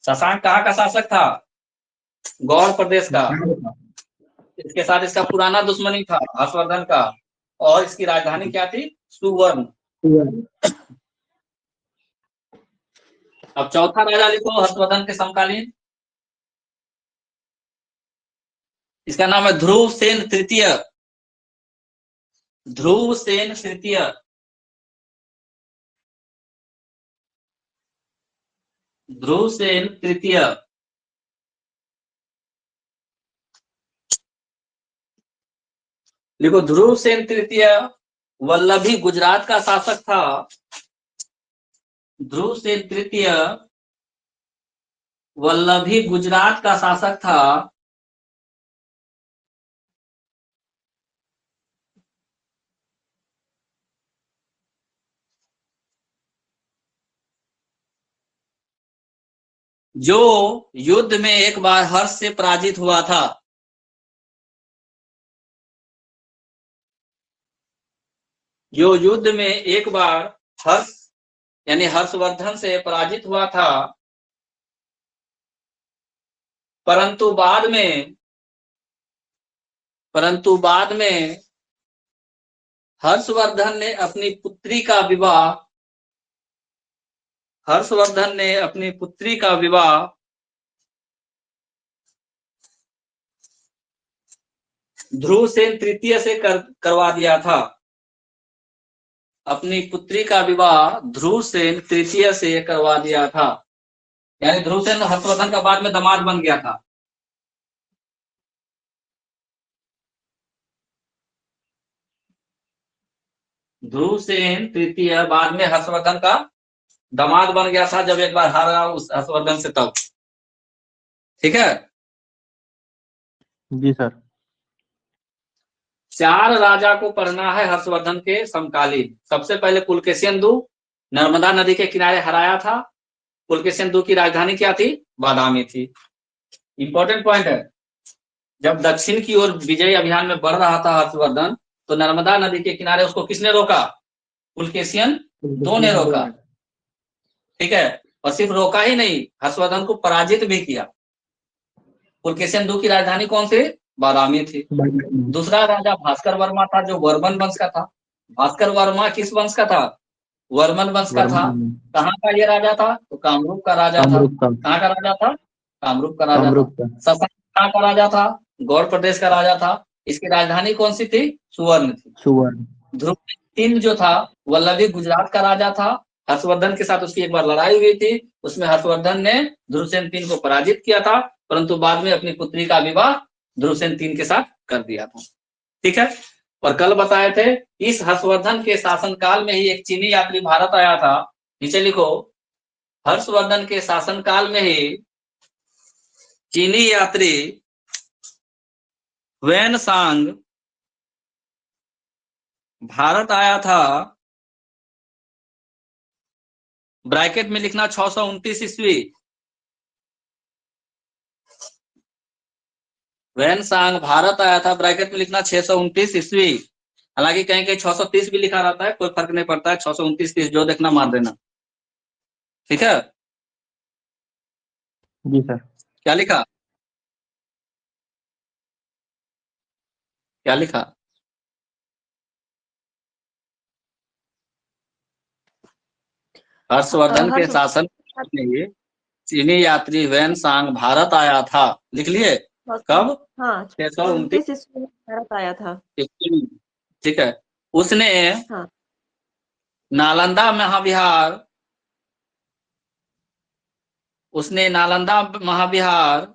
S1: शशांक कहाँ का शासक था? गौड़ प्रदेश का। इसके साथ इसका पुराना दुश्मनी था हर्षवर्धन का, और इसकी राजधानी क्या थी? सुवर्ण। अब चौथा राजा लिखो हर्षवर्धन के समकालीन, इसका नाम है ध्रुवसेन तृतीय। ध्रुवसेन तृतीय, ध्रुवसेन तृतीय। देखो, ध्रुवसेन तृतीय वल्लभी गुजरात का शासक था। ध्रुवसेन तृतीय वल्लभी गुजरात का शासक था। जो युद्ध में एक बार हर्ष से पराजित हुआ था। जो युद्ध में एक बार हर्ष यानी हर्षवर्धन से पराजित हुआ था, परंतु बाद में हर्षवर्धन ने अपनी पुत्री का विवाह ध्रुवसेन तृतीय से करवा दिया था। अपनी पुत्री का विवाह ध्रुवसेन तृतीय से करवा दिया था, यानी ध्रुवसेन हर्षवर्धन का बाद में दामाद बन गया था। ध्रुवसेन तृतीय बाद में हर्षवर्धन का दामाद बन गया था, जब एक बार हारा उस हर्षवर्धन से तब। ठीक है
S2: जी सर।
S1: 4 राजा को पढ़ना है हर्षवर्धन के समकालीन। सबसे पहले पुलकेशिन दू, नर्मदा नदी के किनारे हराया था। पुलकेशिन दू की राजधानी क्या थी? बादामी थी। इंपॉर्टेंट पॉइंट है, जब दक्षिण की ओर विजय अभियान में बढ़ रहा था हर्षवर्धन, तो नर्मदा नदी के किनारे उसको किसने रोका? पुलकेशिन दू ने रोका। ठीक है, और सिर्फ रोका ही नहीं, हर्षवर्धन को पराजित भी किया। पुलकेशिन दू की राजधानी कौन सी? बादामी थी। दूसरा राजा भास्कर वर्मा था, जो वर्मन वंश का था। भास्कर वर्मा किस वंश का था? वर्मन वंश का था। कहाँ का ये राजा था? तो कामरूप का राजा था। कहाँ का राजा था? कामरूप का राजा था। शशांक कहाँ का राजा था? गौड़ प्रदेश का राजा था। इसकी राजधानी कौन सी थी? सुवर्ण थी।
S2: सुवर्ण।
S1: ध्रुवसेन जो था वल्लभी गुजरात का राजा था। हर्षवर्धन के साथ उसकी एक बार लड़ाई हुई थी, उसमें हर्षवर्धन ने ध्रुवसेन III को पराजित किया था, परंतु बाद में अपनी पुत्री का विवाह ध्रुवसेन III के साथ कर दिया था। ठीक है, और कल बताए थे इस हर्षवर्धन के शासनकाल में ही एक चीनी यात्री भारत आया था। नीचे लिखो, हर्षवर्धन के शासनकाल में ही चीनी यात्री वेनसांग भारत आया था। ब्रैकेट में लिखना 629 ईस्वी। वेनसांग भारत आया था, ब्रैकेट में लिखना 629 ईस्वी। हालांकि कहीं कहीं 630 भी लिखा रहता है, कोई फर्क नहीं पड़ता है, 629 30 जो देखना मार देना। ठीक है,
S2: जी सर।
S1: क्या लिखा, क्या लिखा? हर्षवर्धन के शासन में चीनी यात्री वेनसांग भारत आया था। लिख लिए? कब?
S3: हाँ
S1: 629
S3: ईस्वी में भारत आया था।
S1: ईस्वी में। ठीक है, उसने
S3: हाँ
S1: नालंदा महाविहार उसने नालंदा महाविहार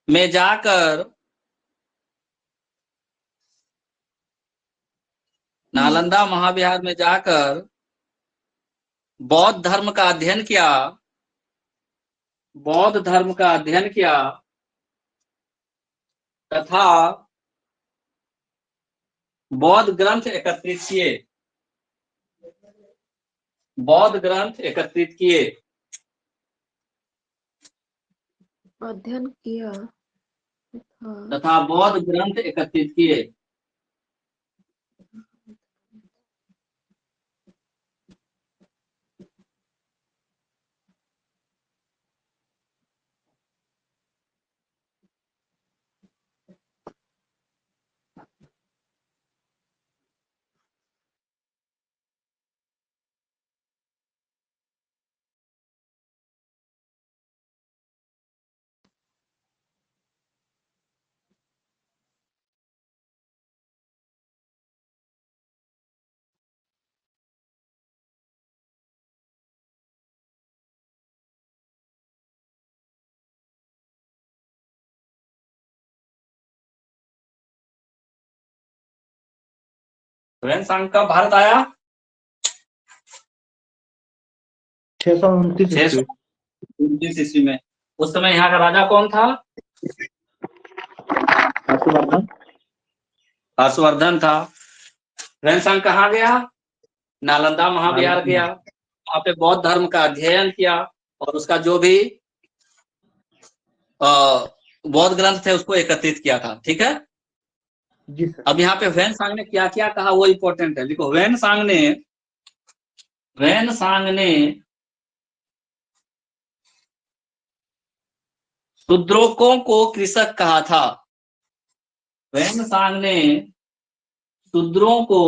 S1: में जाकर नालंदा महाविहार में जाकर बौद्ध धर्म का अध्ययन किया, बौद्ध धर्म का अध्ययन किया तथा बौद्ध ग्रंथ एकत्रित किए, बौद्ध ग्रंथ एकत्रित किए।
S3: अध्ययन किया
S1: तथा बौद्ध ग्रंथ एकत्रित किए। वेनसांग कब भारत आया?
S2: 629
S1: ईस्वी में। उस समय यहाँ का राजा कौन था?
S2: हर्षवर्धन।
S1: हर्षवर्धन था। वेनसांग कहाँ गया? नालंदा महाविहार गया, वहां पे बौद्ध धर्म का अध्ययन किया और उसका जो भी बौद्ध ग्रंथ थे उसको एकत्रित किया था। ठीक है,
S2: जी सर।
S1: अब यहाँ पे वेनसांग ने क्या क्या कहा वो इंपॉर्टेंट है। देखो, वेनसांग ने शूद्रों को कृषक कहा था। वेनसांग ने शूद्रों को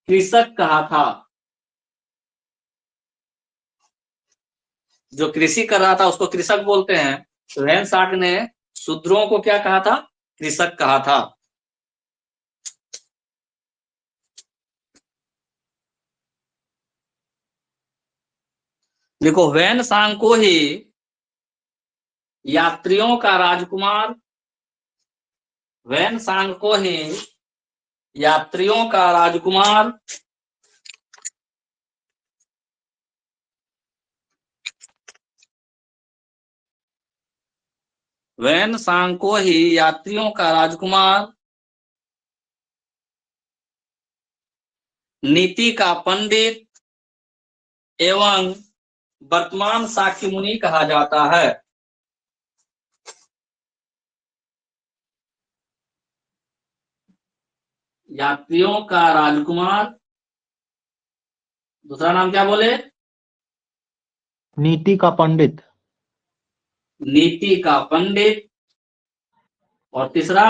S1: कृषक कहा था। जो कृषि कर रहा था उसको कृषक बोलते हैं। तो वेनसांग ने शूद्रों को क्या कहा था? कृषक कहा था। देखो, वेनसांग को ही यात्रियों का राजकुमार, वेनसांग को ही यात्रियों का राजकुमार वेनसांग को ही यात्रियों का राजकुमार, नीति का पंडित एवं वर्तमान शाक्य मुनि कहा जाता है। यात्रियों का राजकुमार, दूसरा नाम क्या बोले?
S2: नीति का पंडित।
S1: नीति का पंडित। और तीसरा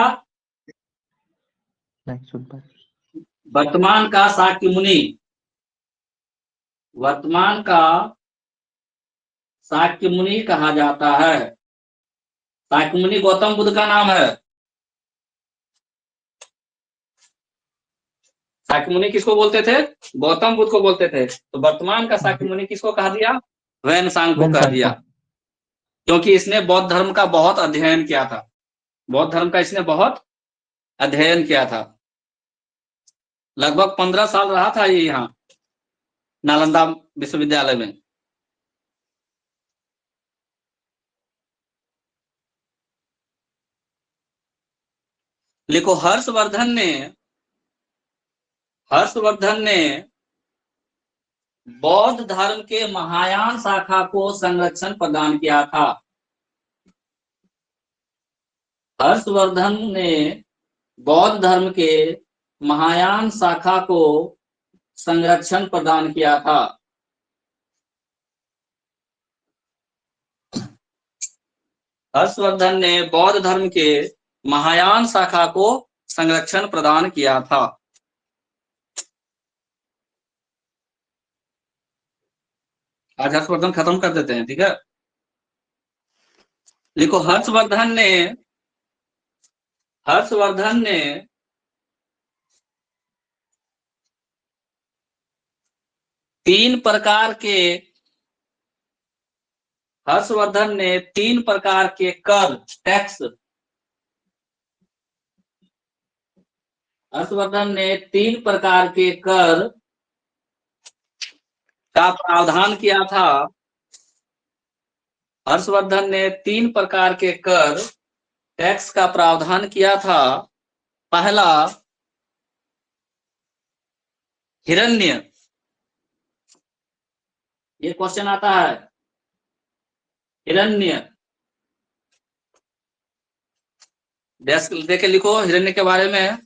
S1: वर्तमान का शाक्य मुनि। वर्तमान का शाक्य मुनि कहा जाता है। शाक्य मुनि गौतम बुद्ध का नाम है। शाक्य मुनि किसको बोलते थे? गौतम बुद्ध को बोलते थे। तो वर्तमान का शाक्य मुनि किसको कहा दिया? वेनसांग को कह दिया, क्योंकि इसने बौद्ध धर्म का बहुत अध्ययन किया था। बौद्ध धर्म का इसने बहुत अध्ययन किया था। लगभग 15 साल रहा था ये यहाँ नालंदा विश्वविद्यालय में। लिखो, हर्षवर्धन ने बौद्ध धर्म के महायान शाखा को संरक्षण प्रदान किया था। हर्षवर्धन ने बौद्ध धर्म के महायान शाखा को संरक्षण प्रदान किया था। हर्षवर्धन ने बौद्ध धर्म के महायान शाखा को संरक्षण प्रदान किया था। आज हर्षवर्धन खत्म कर देते हैं, ठीक है। लिखो, हर्षवर्धन ने तीन प्रकार के कर टैक्स हर्षवर्धन ने 3 प्रकार के कर का प्रावधान किया था। हर्षवर्धन ने 3 प्रकार के कर टैक्स का प्रावधान किया था। पहला, हिरण्य। ये क्वेश्चन आता है, हिरण्य। देख के लिखो हिरण्य के बारे में।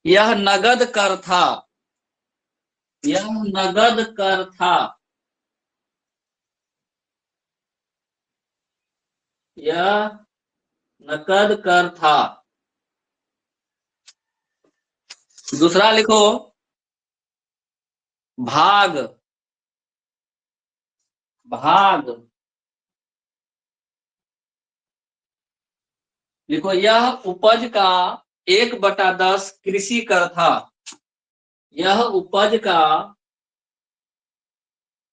S1: यह नगद कर था। यह नगद कर था। यह नकद कर था। दूसरा लिखो, भाग। भाग लिखो, यह उपज का 1/10 कृषि कर था। यह उपज का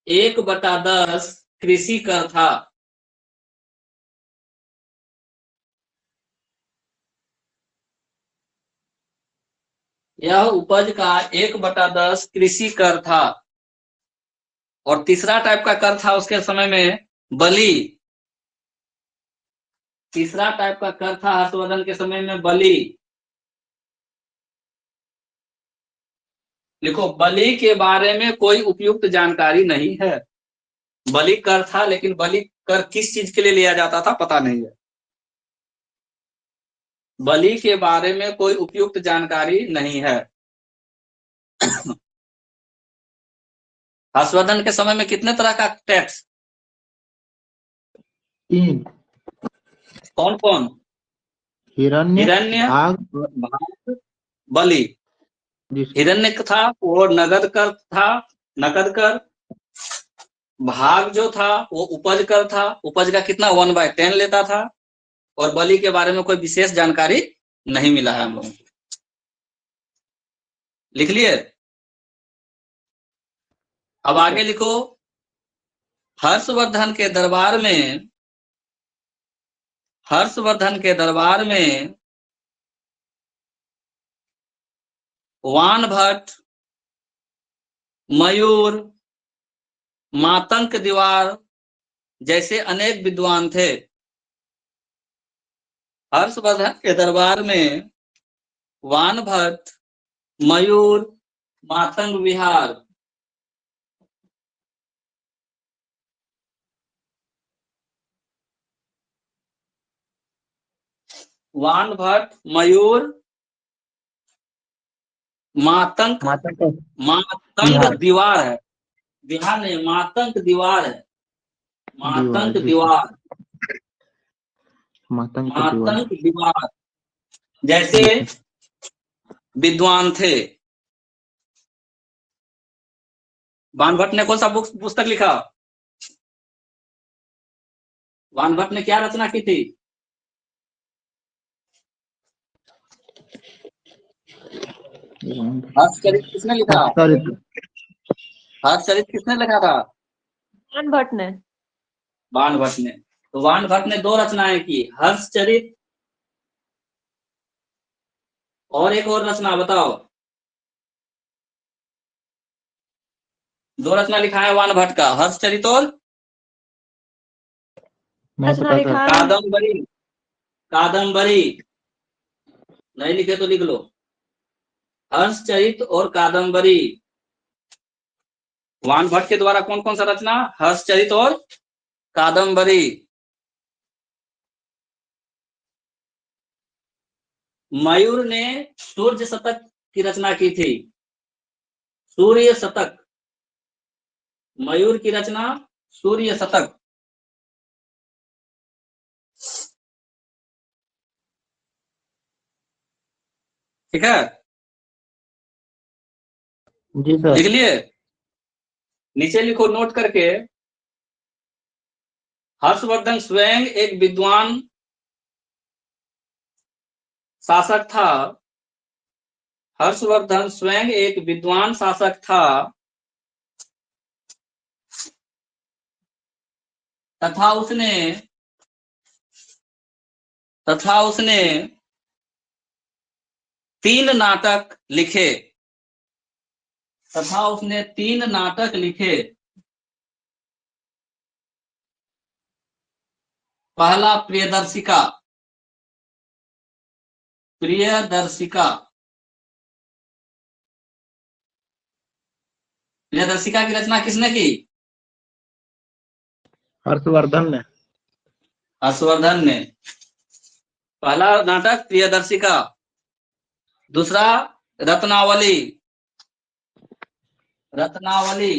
S1: 1/10 कृषि कर था। यह उपज का 1/10 कृषि कर था। और तीसरा टाइप का कर था उसके समय में, बलि। तीसरा टाइप का कर था हर्षवर्धन के समय में, बलि। लिखो, बलि के बारे में कोई उपयुक्त जानकारी नहीं है। बलि कर था, लेकिन बलि कर किस चीज के लिए लिया जाता था पता नहीं है। बलि के बारे में कोई उपयुक्त जानकारी नहीं है। हर्षवर्धन के समय में कितने तरह का टैक्स?
S2: 3। कौन
S1: कौन?
S2: हिरण्य,
S1: भाग, बलि। हिरण्य था वो नगद कर था, नकद कर। भाग जो था वो उपज कर था, उपज का कितना 1/10 लेता था। और बलि के बारे में कोई विशेष जानकारी नहीं मिला है हम लोगों को। लिख लिए? अब आगे लिखो, हर्षवर्धन के दरबार में वानभट्ट, मयूर, मातंग दीवार जैसे अनेक विद्वान थे। हर्षवर्धन के दरबार में वानभट्ट, मयूर, मातंग विहार वानभट्ट, मयूर, मातंग दीवार है। बिहार नहीं, मातंग दीवार है। मातंग दीवार जैसे विद्वान थे। वानभट्ट ने कौन सा पुस्तक लिखा? वानभट्ट ने क्या रचना की थी? हर्षचरित किसने लिखा? हर्षचरित किसने लिखा था?
S3: वानभट्ट ने।
S1: वानभट्ट ने। तो वान भट्ट ने 2 रचनाएं की, हर्षचरित और एक और रचना बताओ। 2 रचना लिखा है वान भट्ट का, हर्षचरित और
S2: नहीं
S3: रचना
S2: पता
S3: लिखा
S2: सर।
S3: है।
S1: कादम्बरी। कादम्बरी नहीं लिखे तो लिख लो, हर्षचरित और कादम्बरी। वान भट्ट के द्वारा कौन कौन सा रचना, हर्षचरित और कादम्बरी। मयूर ने सूर्य शतक की रचना की थी, सूर्य शतक, मयूर की रचना सूर्य शतक। ठीक है,
S2: जी सर।
S1: लिख लिए, नीचे लिखो नोट करके। हर्षवर्धन स्वयं एक विद्वान शासक था, हर्षवर्धन स्वयं एक विद्वान शासक था तथा उसने 3 नाटक लिखे, तथा उसने 3 नाटक लिखे। पहला प्रियदर्शिका, प्रियदर्शिका, प्रियदर्शिका की रचना किसने की,
S2: हर्षवर्धन ने।
S1: हर्षवर्धन ने। पहला नाटक प्रियदर्शिका, दूसरा रत्नावली, रत्नावली,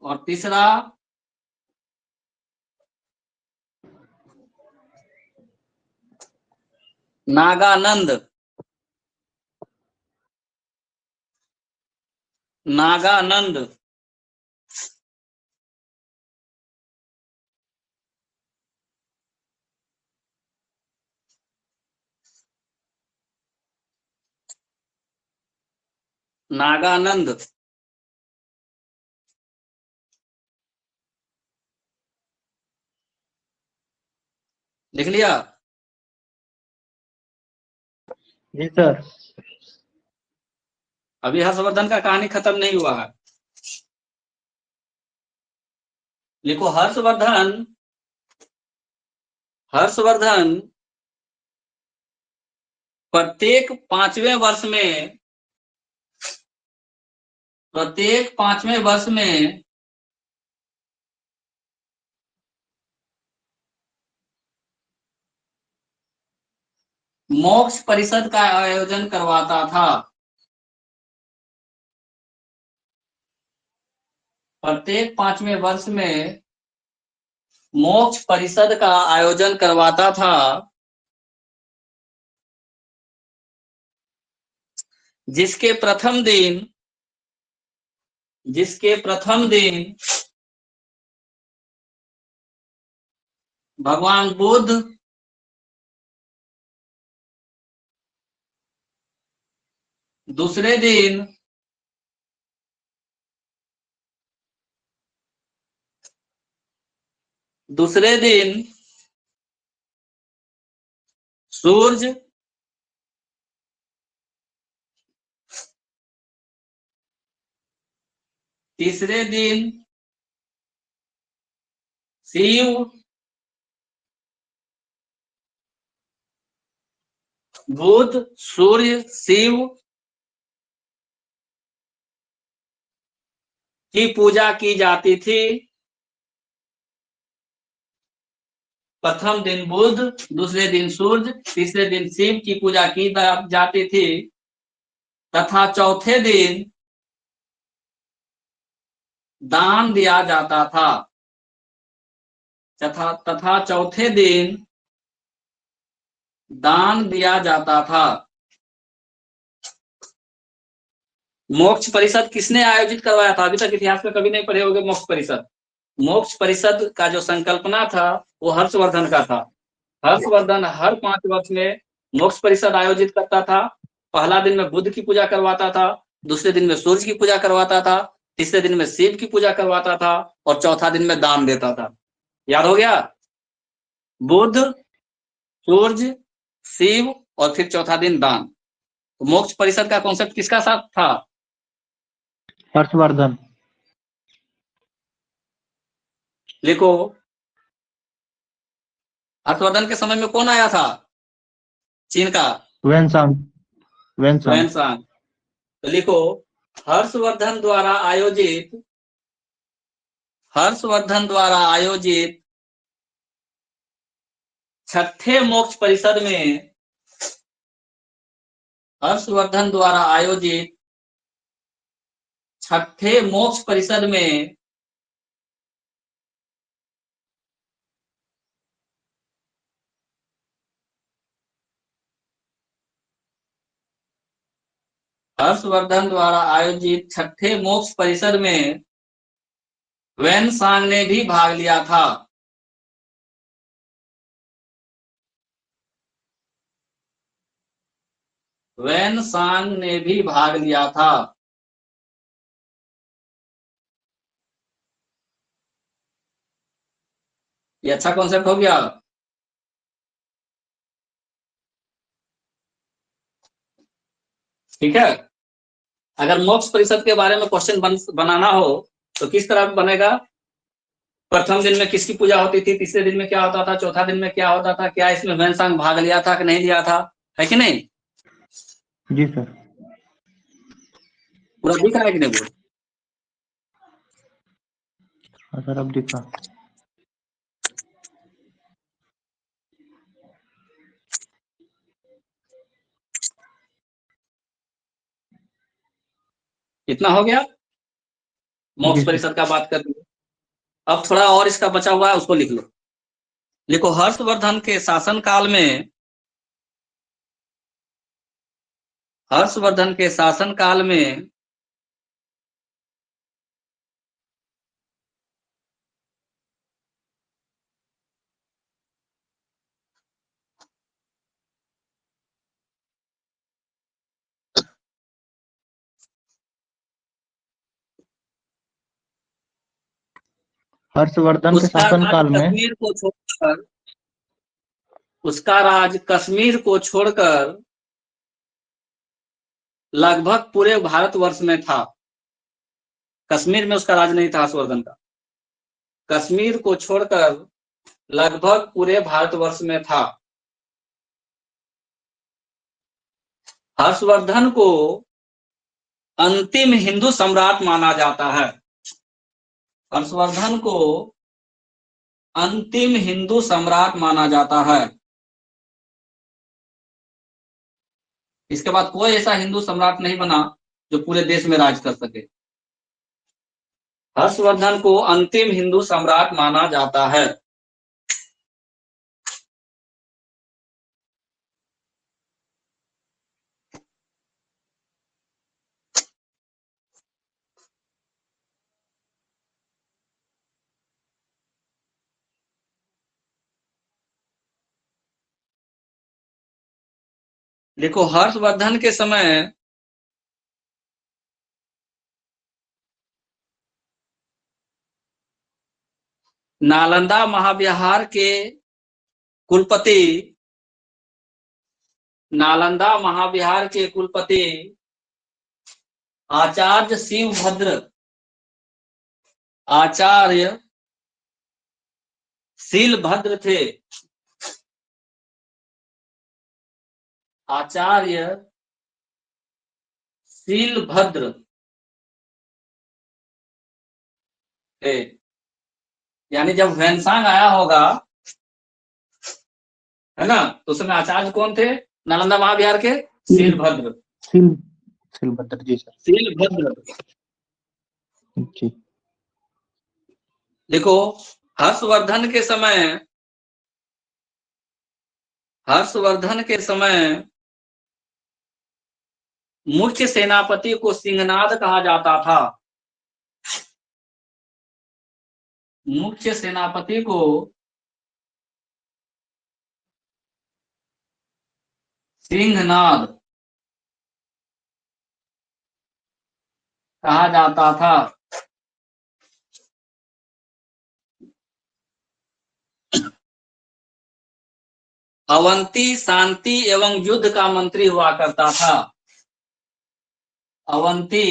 S1: और तीसरा नागानंद, नागानंद। नागानंद। लिख लिया।
S2: जी सर।
S1: अभी हर्षवर्धन का कहानी खत्म नहीं हुआ है। लिखो हर्षवर्धन, हर्षवर्धन प्रत्येक 5वें वर्ष में, प्रत्येक 5वें वर्ष में मोक्ष परिषद का आयोजन करवाता था, प्रत्येक 5वें वर्ष में मोक्ष परिषद का आयोजन करवाता था, जिसके प्रथम दिन, जिसके प्रथम दिन भगवान बुद्ध दूसरे दिन सूर्य, तीसरे दिन शिव, बुध सूर्य शिव की पूजा की जाती थी। प्रथम दिन बुध, दूसरे दिन सूर्य, तीसरे दिन शिव की पूजा की जाती थी, तथा चौथे दिन दान दिया जाता था, तथा चौथे दिन दान दिया जाता था। मोक्ष परिषद किसने आयोजित करवाया था, अभी तक इतिहास में कभी नहीं पढ़े होंगे मोक्ष परिषद। मोक्ष परिषद का जो संकल्पना था वो हर्षवर्धन का था। हर्षवर्धन हर 5 वर्ष में मोक्ष परिषद आयोजित करता था। पहला दिन में बुद्ध की पूजा करवाता था, दूसरे दिन में सूर्य की पूजा करवाता था, तीसरे दिन में शिव की पूजा करवाता था और चौथा दिन में दान देता था। याद हो गया? बुध, सूर्य, शिव और फिर चौथा दिन दान। तो मोक्ष परिषद का कॉन्सेप्ट किसका साथ था?
S2: हर्षवर्धन।
S1: लिखो, हर्षवर्धन के समय में कौन आया था चीन का?
S2: वेनसांग। वेनसांग।
S1: वेनसांग। तो लिखो, हर्षवर्धन द्वारा आयोजित छठे मोक्ष परिषद में, हर्षवर्धन द्वारा आयोजित छठे मोक्ष परिषद में हर्षवर्धन द्वारा आयोजित छठे मोक्ष परिषद में वेनसांग ने भी भाग लिया था। वेनसांग ने भी भाग लिया था। ये अच्छा कॉन्सेप्ट हो गया। ठीक है। अगर मोक्ष परिषद के बारे में क्वेश्चन बनाना हो तो किस तरह बनेगा? प्रथम दिन में किसकी पूजा होती थी, तीसरे दिन में क्या होता था, चौथा दिन में क्या होता था, क्या इसमें वेनसांग भाग लिया था कि नहीं लिया था, है कि नहीं?
S2: जी सर।
S1: पूरा दिख रहा है कि नहीं बोर्ड?
S2: हाँ सर, अब दिखा।
S1: इतना हो गया मोक्ष
S2: जी सर।
S1: परिषद का बात कर लिया। अब थोड़ा और इसका बचा हुआ है, उसको लिख लो। लिखो, हर्षवर्धन के शासनकाल में, हर्षवर्धन के शासनकाल में
S2: हर्षवर्धन के शासनकाल में
S1: कश्मीर को छोड़कर, उसका राज कश्मीर को छोड़कर लगभग पूरे भारतवर्ष में था। कश्मीर में उसका राज नहीं था हर्षवर्धन का, कश्मीर को छोड़कर लगभग पूरे भारतवर्ष में था। हर्षवर्धन को अंतिम हिंदू सम्राट माना जाता है। हर्षवर्धन को अंतिम हिंदू सम्राट माना जाता है। इसके बाद कोई ऐसा हिंदू सम्राट नहीं बना जो पूरे देश में राज कर सके। हर्षवर्धन को अंतिम हिंदू सम्राट माना जाता है। देखो, हर्षवर्धन के समय नालंदा महाविहार के कुलपति, नालंदा महाविहार के कुलपति आचार्य शिवभद्र, आचार्य शीलभद्र थे। आचार्य शीलभद्र थे। यानी जब वेनसांग आया होगा, है ना, तो उसमें आचार्य कौन थे नालंदा महाविहार के? शीलभद्र।
S2: शीलभद्र जी सर।
S1: शीलभद्र।
S2: जी।
S1: देखो, हर्षवर्धन के समय, हर्षवर्धन के समय मुख्य सेनापति को सिंहनाद कहा जाता था। मुख्य सेनापति को सिंहनाद कहा जाता था। अवंती शांति एवं युद्ध का मंत्री हुआ करता था। अवंती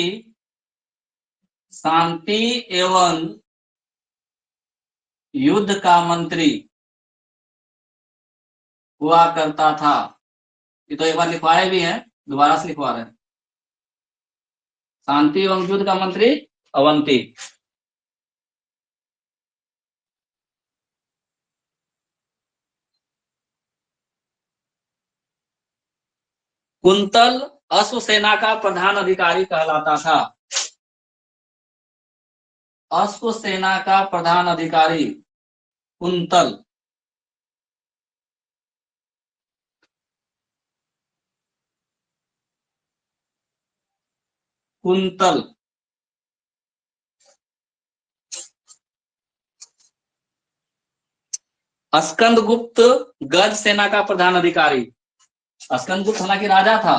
S1: शांति एवं युद्ध का मंत्री हुआ करता था। ये तो एक बार लिखवाए भी हैं, दोबारा से लिखवा रहे हैं। शांति एवं युद्ध का मंत्री अवंती। कुंतल अश्वसेना का प्रधान अधिकारी कहलाता था। अश्वसेना का प्रधान अधिकारी कुंतल। कुंतल स्कंदगुप्त गज सेना का प्रधान अधिकारी। स्कंदगुप्त हालांकि राजा था,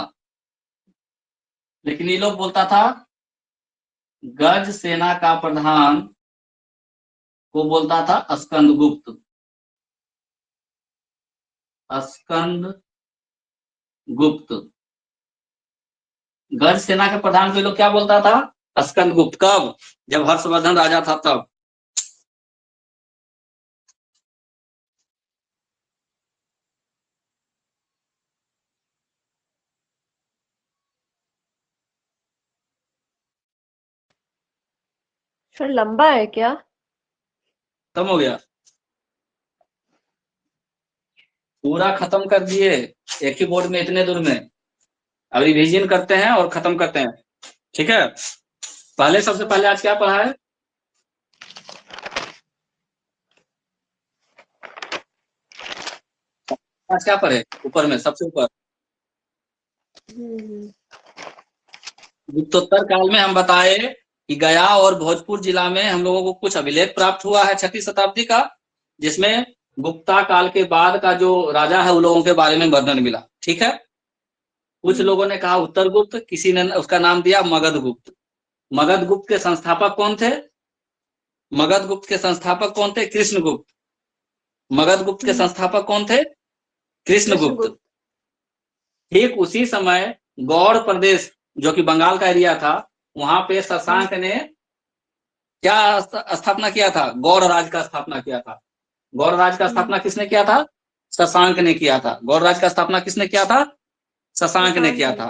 S1: लेकिन ये लोग बोलता था गज सेना का प्रधान को बोलता था स्कंदगुप्त। स्कंदगुप्त गज सेना के प्रधान को ये लोग क्या बोलता था? स्कंदगुप्त। कब? जब हर्षवर्धन राजा था तब।
S3: फिर लंबा है क्या?
S1: खत्म हो गया, पूरा खत्म कर दिए एक ही बोर्ड में, इतने दूर में। अब रिवीजन करते हैं और खत्म करते हैं, ठीक है। पहले सबसे पहले आज क्या पढ़ा है? आज क्या पढ़े? ऊपर में सबसे ऊपर गुप्तोत्तर काल में हम बताए कि गया और भोजपुर जिला में हम लोगों को कुछ अभिलेख प्राप्त हुआ है 6वीं शताब्दी का, जिसमें गुप्ता काल के बाद का जो राजा है उन लोगों के बारे में वर्णन मिला, ठीक है। कुछ लोगों ने कहा उत्तर गुप्त, किसी ने उसका नाम दिया मगध गुप्त। मगध गुप्त के संस्थापक कौन थे? मगध गुप्त के संस्थापक कौन थे? कृष्णगुप्त। मगध गुप्त के संस्थापक कौन थे? कृष्णगुप्त। ठीक उसी समय गौड़ प्रदेश जो कि बंगाल का एरिया था, वहां पे शशांक ने क्या स्थापना किया था? गौड़ राज का स्थापना किया था। गौड़ राज का स्थापना किसने किया था? शशांक ने किया था। गौड़ राज का स्थापना किसने किया था? शशांक ने किया था।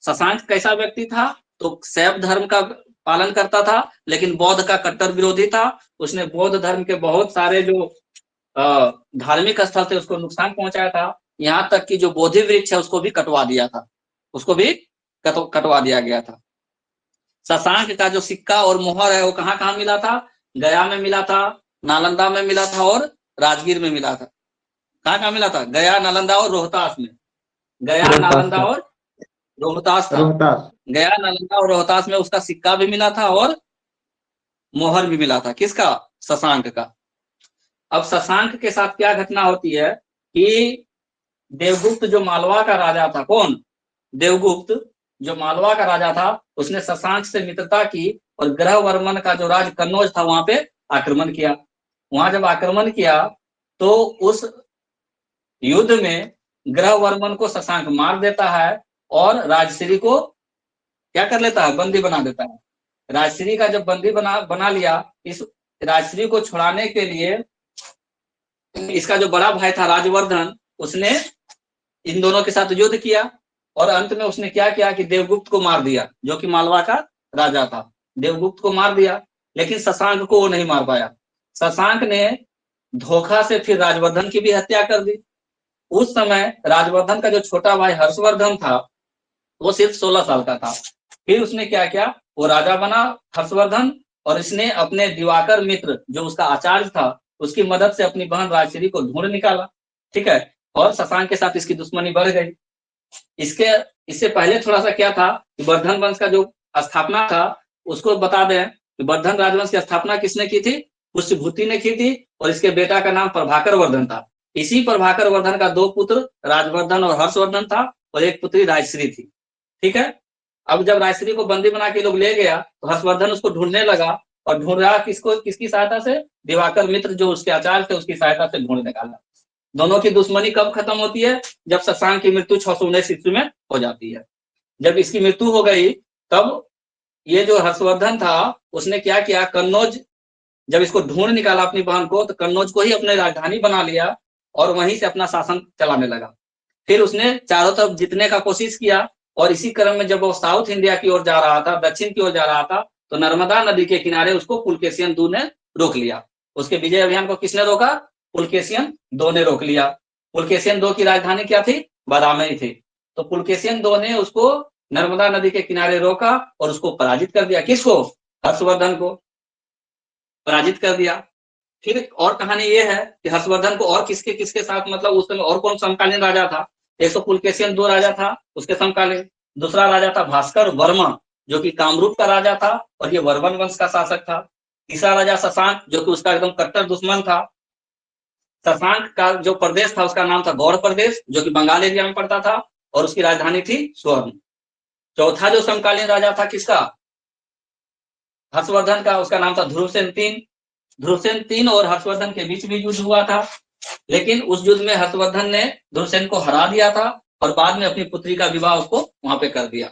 S1: शशांक कैसा व्यक्ति था? तो शैव धर्म का पालन करता था, लेकिन बौद्ध का कट्टर विरोधी था। उसने बौद्ध धर्म के बहुत सारे जो धार्मिक स्थल थे उसको नुकसान पहुंचाया था। यहाँ तक कि जो बोधि वृक्ष है उसको भी कटवा दिया था, उसको भी कटवा दिया गया था। शशांक का जो सिक्का और मोहर है वो कहाँ कहाँ मिला था? गया में मिला था, नालंदा में मिला था और राजगीर में मिला था। कहाँ कहाँ मिला था? गया, नालंदा और रोहतास में। गया, नालंदा और रोहतास था। गया, नालंदा और रोहतास में उसका सिक्का भी मिला था और मोहर भी मिला था। किसका? शशांक का। अब शशांक के साथ क्या घटना होती है कि देवगुप्त जो मालवा का राजा था, कौन? देवगुप्त जो मालवा का राजा था, उसने शशांक से मित्रता की और ग्रहवर्मन का जो राज कन्नौज था वहां पे आक्रमण किया। वहां जब आक्रमण किया तो उस युद्ध में ग्रहवर्मन को शशांक मार देता है और राजश्री को क्या कर लेता है? बंदी बना देता है। राजश्री का जब बंदी बना लिया, इस राजश्री को छुड़ाने के लिए इसका जो बड़ा भाई था राजवर्धन, उसने इन दोनों के साथ युद्ध किया और अंत में उसने क्या किया कि देवगुप्त को मार दिया, जो कि मालवा का राजा था। देवगुप्त को मार दिया, लेकिन शशांक को वो नहीं मार पाया। शशांक ने धोखा से फिर राजवर्धन की भी हत्या कर दी। उस समय राजवर्धन का जो छोटा भाई हर्षवर्धन था वो सिर्फ 16 साल का था। फिर उसने क्या किया? वो राजा बना हर्षवर्धन, और इसने अपने दिवाकर मित्र जो उसका आचार्य था उसकी मदद से अपनी बहन राजश्री को ढूंढ निकाला, ठीक है। और शशांक के साथ इसकी दुश्मनी बढ़ गई। इससे पहले थोड़ा सा क्या था कि वर्धन वंश का जो स्थापना था उसको बता दें कि वर्धन राजवंश की स्थापना किसने की थी? पुष्यभूति ने की थी, और इसके बेटा का नाम प्रभाकर वर्धन था। इसी प्रभाकर वर्धन का 2 पुत्र राजवर्धन और हर्षवर्धन था, और एक पुत्री राजश्री थी, ठीक है। अब जब राजश्री को बंदी बना के लोग ले गया तो हर्षवर्धन उसको ढूंढने लगा, और ढूंढ रहा किसकी सहायता से? दिवाकर मित्र जो उसके आचार्य थे उसकी सहायता से ढूंढ निकाला। दोनों की दुश्मनी कब खत्म होती है? जब शशांक की मृत्यु 619 ईस्वी में हो जाती है। जब इसकी मृत्यु हो गई तब ये जो हर्षवर्धन था उसने क्या किया, कन्नौज, जब इसको ढूंढ निकाला अपनी बहन को, तो कन्नौज को ही अपनी राजधानी बना लिया और वहीं से अपना शासन चलाने लगा। फिर उसने चारों तरफ जीतने का कोशिश किया और इसी क्रम में जब वो साउथ इंडिया की ओर जा रहा था, दक्षिण की ओर जा रहा था, तो नर्मदा नदी के किनारे उसको पुलकेशिन II ने रोक लिया। उसके विजय अभियान को किसने रोका? पुलकेशिन II ने रोक लिया। पुलकेशिन II की राजधानी क्या थी? बादामी थी। तो पुलकेशिन II ने उसको नर्मदा नदी के किनारे रोका और उसको पराजित कर दिया। किसको? हर्षवर्धन को पराजित कर दिया। फिर और कहानी ये है कि हर्षवर्धन को और किसके किसके साथ, मतलब उस समय और कौन समकालीन राजा था? एक तो पुलकेशिन II राजा था उसके समकालीन, दूसरा राजा था भास्कर वर्मा जो कि कामरूप का राजा था और ये वर्मन वंश का शासक था। तीसरा राजा शशांक जो कि उसका एकदम कट्टर दुश्मन था। शशांक का जो प्रदेश था उसका नाम था गौड़ प्रदेश जो कि बंगाल एरिया में पड़ता था और उसकी राजधानी थी स्वर्ण। चौथा जो समकालीन राजा था किसका? हर्षवर्धन का, उसका नाम था ध्रुवसेन III। ध्रुवसेन III और हर्षवर्धन के बीच भी युद्ध हुआ था, लेकिन उस युद्ध में हर्षवर्धन ने ध्रुवसेन को हरा दिया था और बाद में अपनी पुत्री का विवाह उसको वहां पे कर दिया।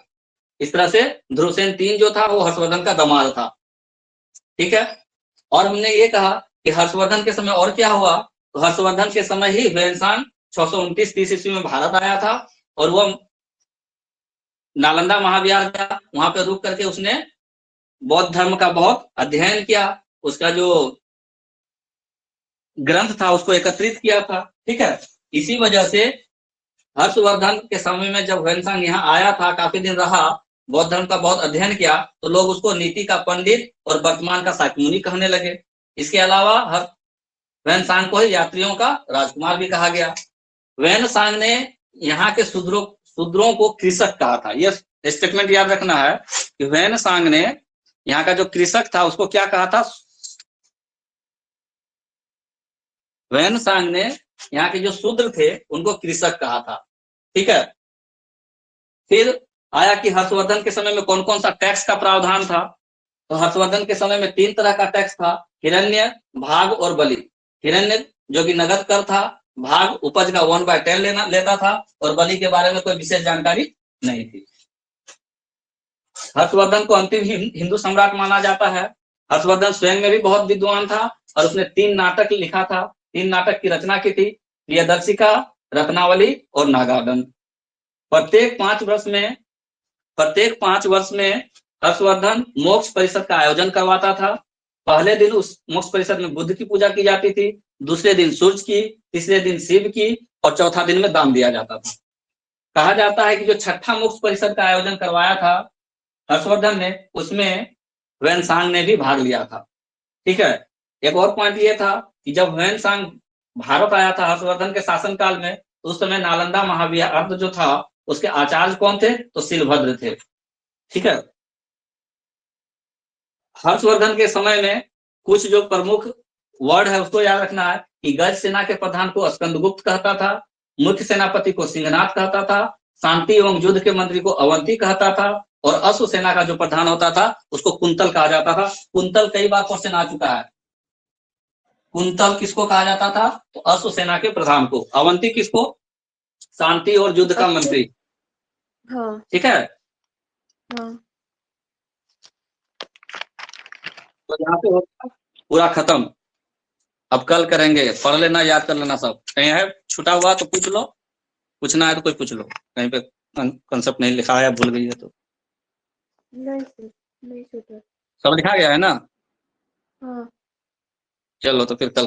S1: इस तरह से ध्रुवसेन III जो था वो हर्षवर्धन का दामाद था। ठीक है। और हमने ये कहा कि हर्षवर्धन के समय और क्या हुआ, तो हर्षवर्धन के समय ही ह्वेनसांग 629-30 ईस्वी में भारत आया था और वह नालंदा महाविहार गया। वहां पे रुक करके उसने बौद्ध धर्म का बहुत अध्ययन किया, उसका जो ग्रंथ था उसको एकत्रित किया था। ठीक है। इसी वजह से हर्षवर्धन के समय में जब ह्वेनसांग यहाँ आया था, काफी दिन रहा, बौद्ध धर्म का बहुत अध्ययन किया, तो लोग उसको नीति का पंडित और वर्तमान का शाक्यमुनि कहने लगे। इसके अलावा ह्वेनसांग को यात्रियों का राजकुमार भी कहा गया। ह्वेनसांग ने यहाँ के शूद्रों को कृषक कहा था। यह स्टेटमेंट याद रखना है कि ह्वेनसांग ने यहाँ का जो कृषक था उसको क्या कहा था? ह्वेनसांग ने यहाँ के जो शूद्र थे उनको कृषक कहा था। ठीक है। फिर आया कि हर्षवर्धन के समय में कौन कौन सा टैक्स का प्रावधान था। तो हर्षवर्धन के समय में 3 तरह का टैक्स था, हिरण्य, भाग और बलि। हिरण्य जो कि नगद कर था, भाग उपज का 1/10 लेता था और बलि के बारे में कोई विशेष जानकारी नहीं थी। हर्षवर्धन को अंतिम हिंदू सम्राट माना जाता है। हर्षवर्धन स्वयं में भी बहुत विद्वान था और उसने 3 नाटक लिखा था, 3 नाटक की रचना की थी, प्रियदर्शिका, रत्नावली और नागार्जुन। प्रत्येक 5 वर्ष में हर्षवर्धन मोक्ष परिषद का आयोजन करवाता था। पहले दिन उस मोक्ष परिषद में बुद्ध की पूजा की जाती थी, दूसरे दिन सूर्य की, तीसरे दिन शिव की और चौथा दिन में दान दिया जाता था। कहा जाता है कि जो छठा मोक्ष परिषद का आयोजन करवाया था हर्षवर्धन ने, उसमें ह्वेनसांग ने भी भाग लिया था। ठीक है। एक और पॉइंट ये था कि जब ह्वेनसांग भारत आया था हर्षवर्धन के शासनकाल में, तो उस समय नालंदा महाविहार जो था उसके आचार्य कौन थे? तो शिलभद्र थे। ठीक है। हर्षवर्धन के समय में कुछ जो प्रमुख वर्ड है उसको याद रखना है कि गज सेना के प्रधान को स्कंदगुप्त कहता था, मुख्य सेनापति को सिंहनाथ कहता था, शांति एवं युद्ध के मंत्री को अवंती कहता था और अश्व सेना का जो प्रधान होता था उसको कुंतल कहा जाता था। कुंतल कई बार क्वेश्चन आ चुका है। कुंतल किसको कहा जाता था? तो अश्व सेना के प्रधान को। अवंती किसको? शांति और युद्ध का मंत्री।
S3: हाँ
S1: ठीक है।
S3: हाँ।
S1: तो यहाँ पे होता पूरा खत्म। अब कल करेंगे, पढ़ लेना, याद कर लेना सब। कहीं है छूटा हुआ तो पूछ लो, पूछना है तो कोई पूछ लो, कहीं पे कंसेप्ट नहीं लिखा है, भूल गई है तो।
S3: नहीं छूटा।
S1: सब लिखा गया है ना?
S3: हाँ।
S1: चलो तो फिर कल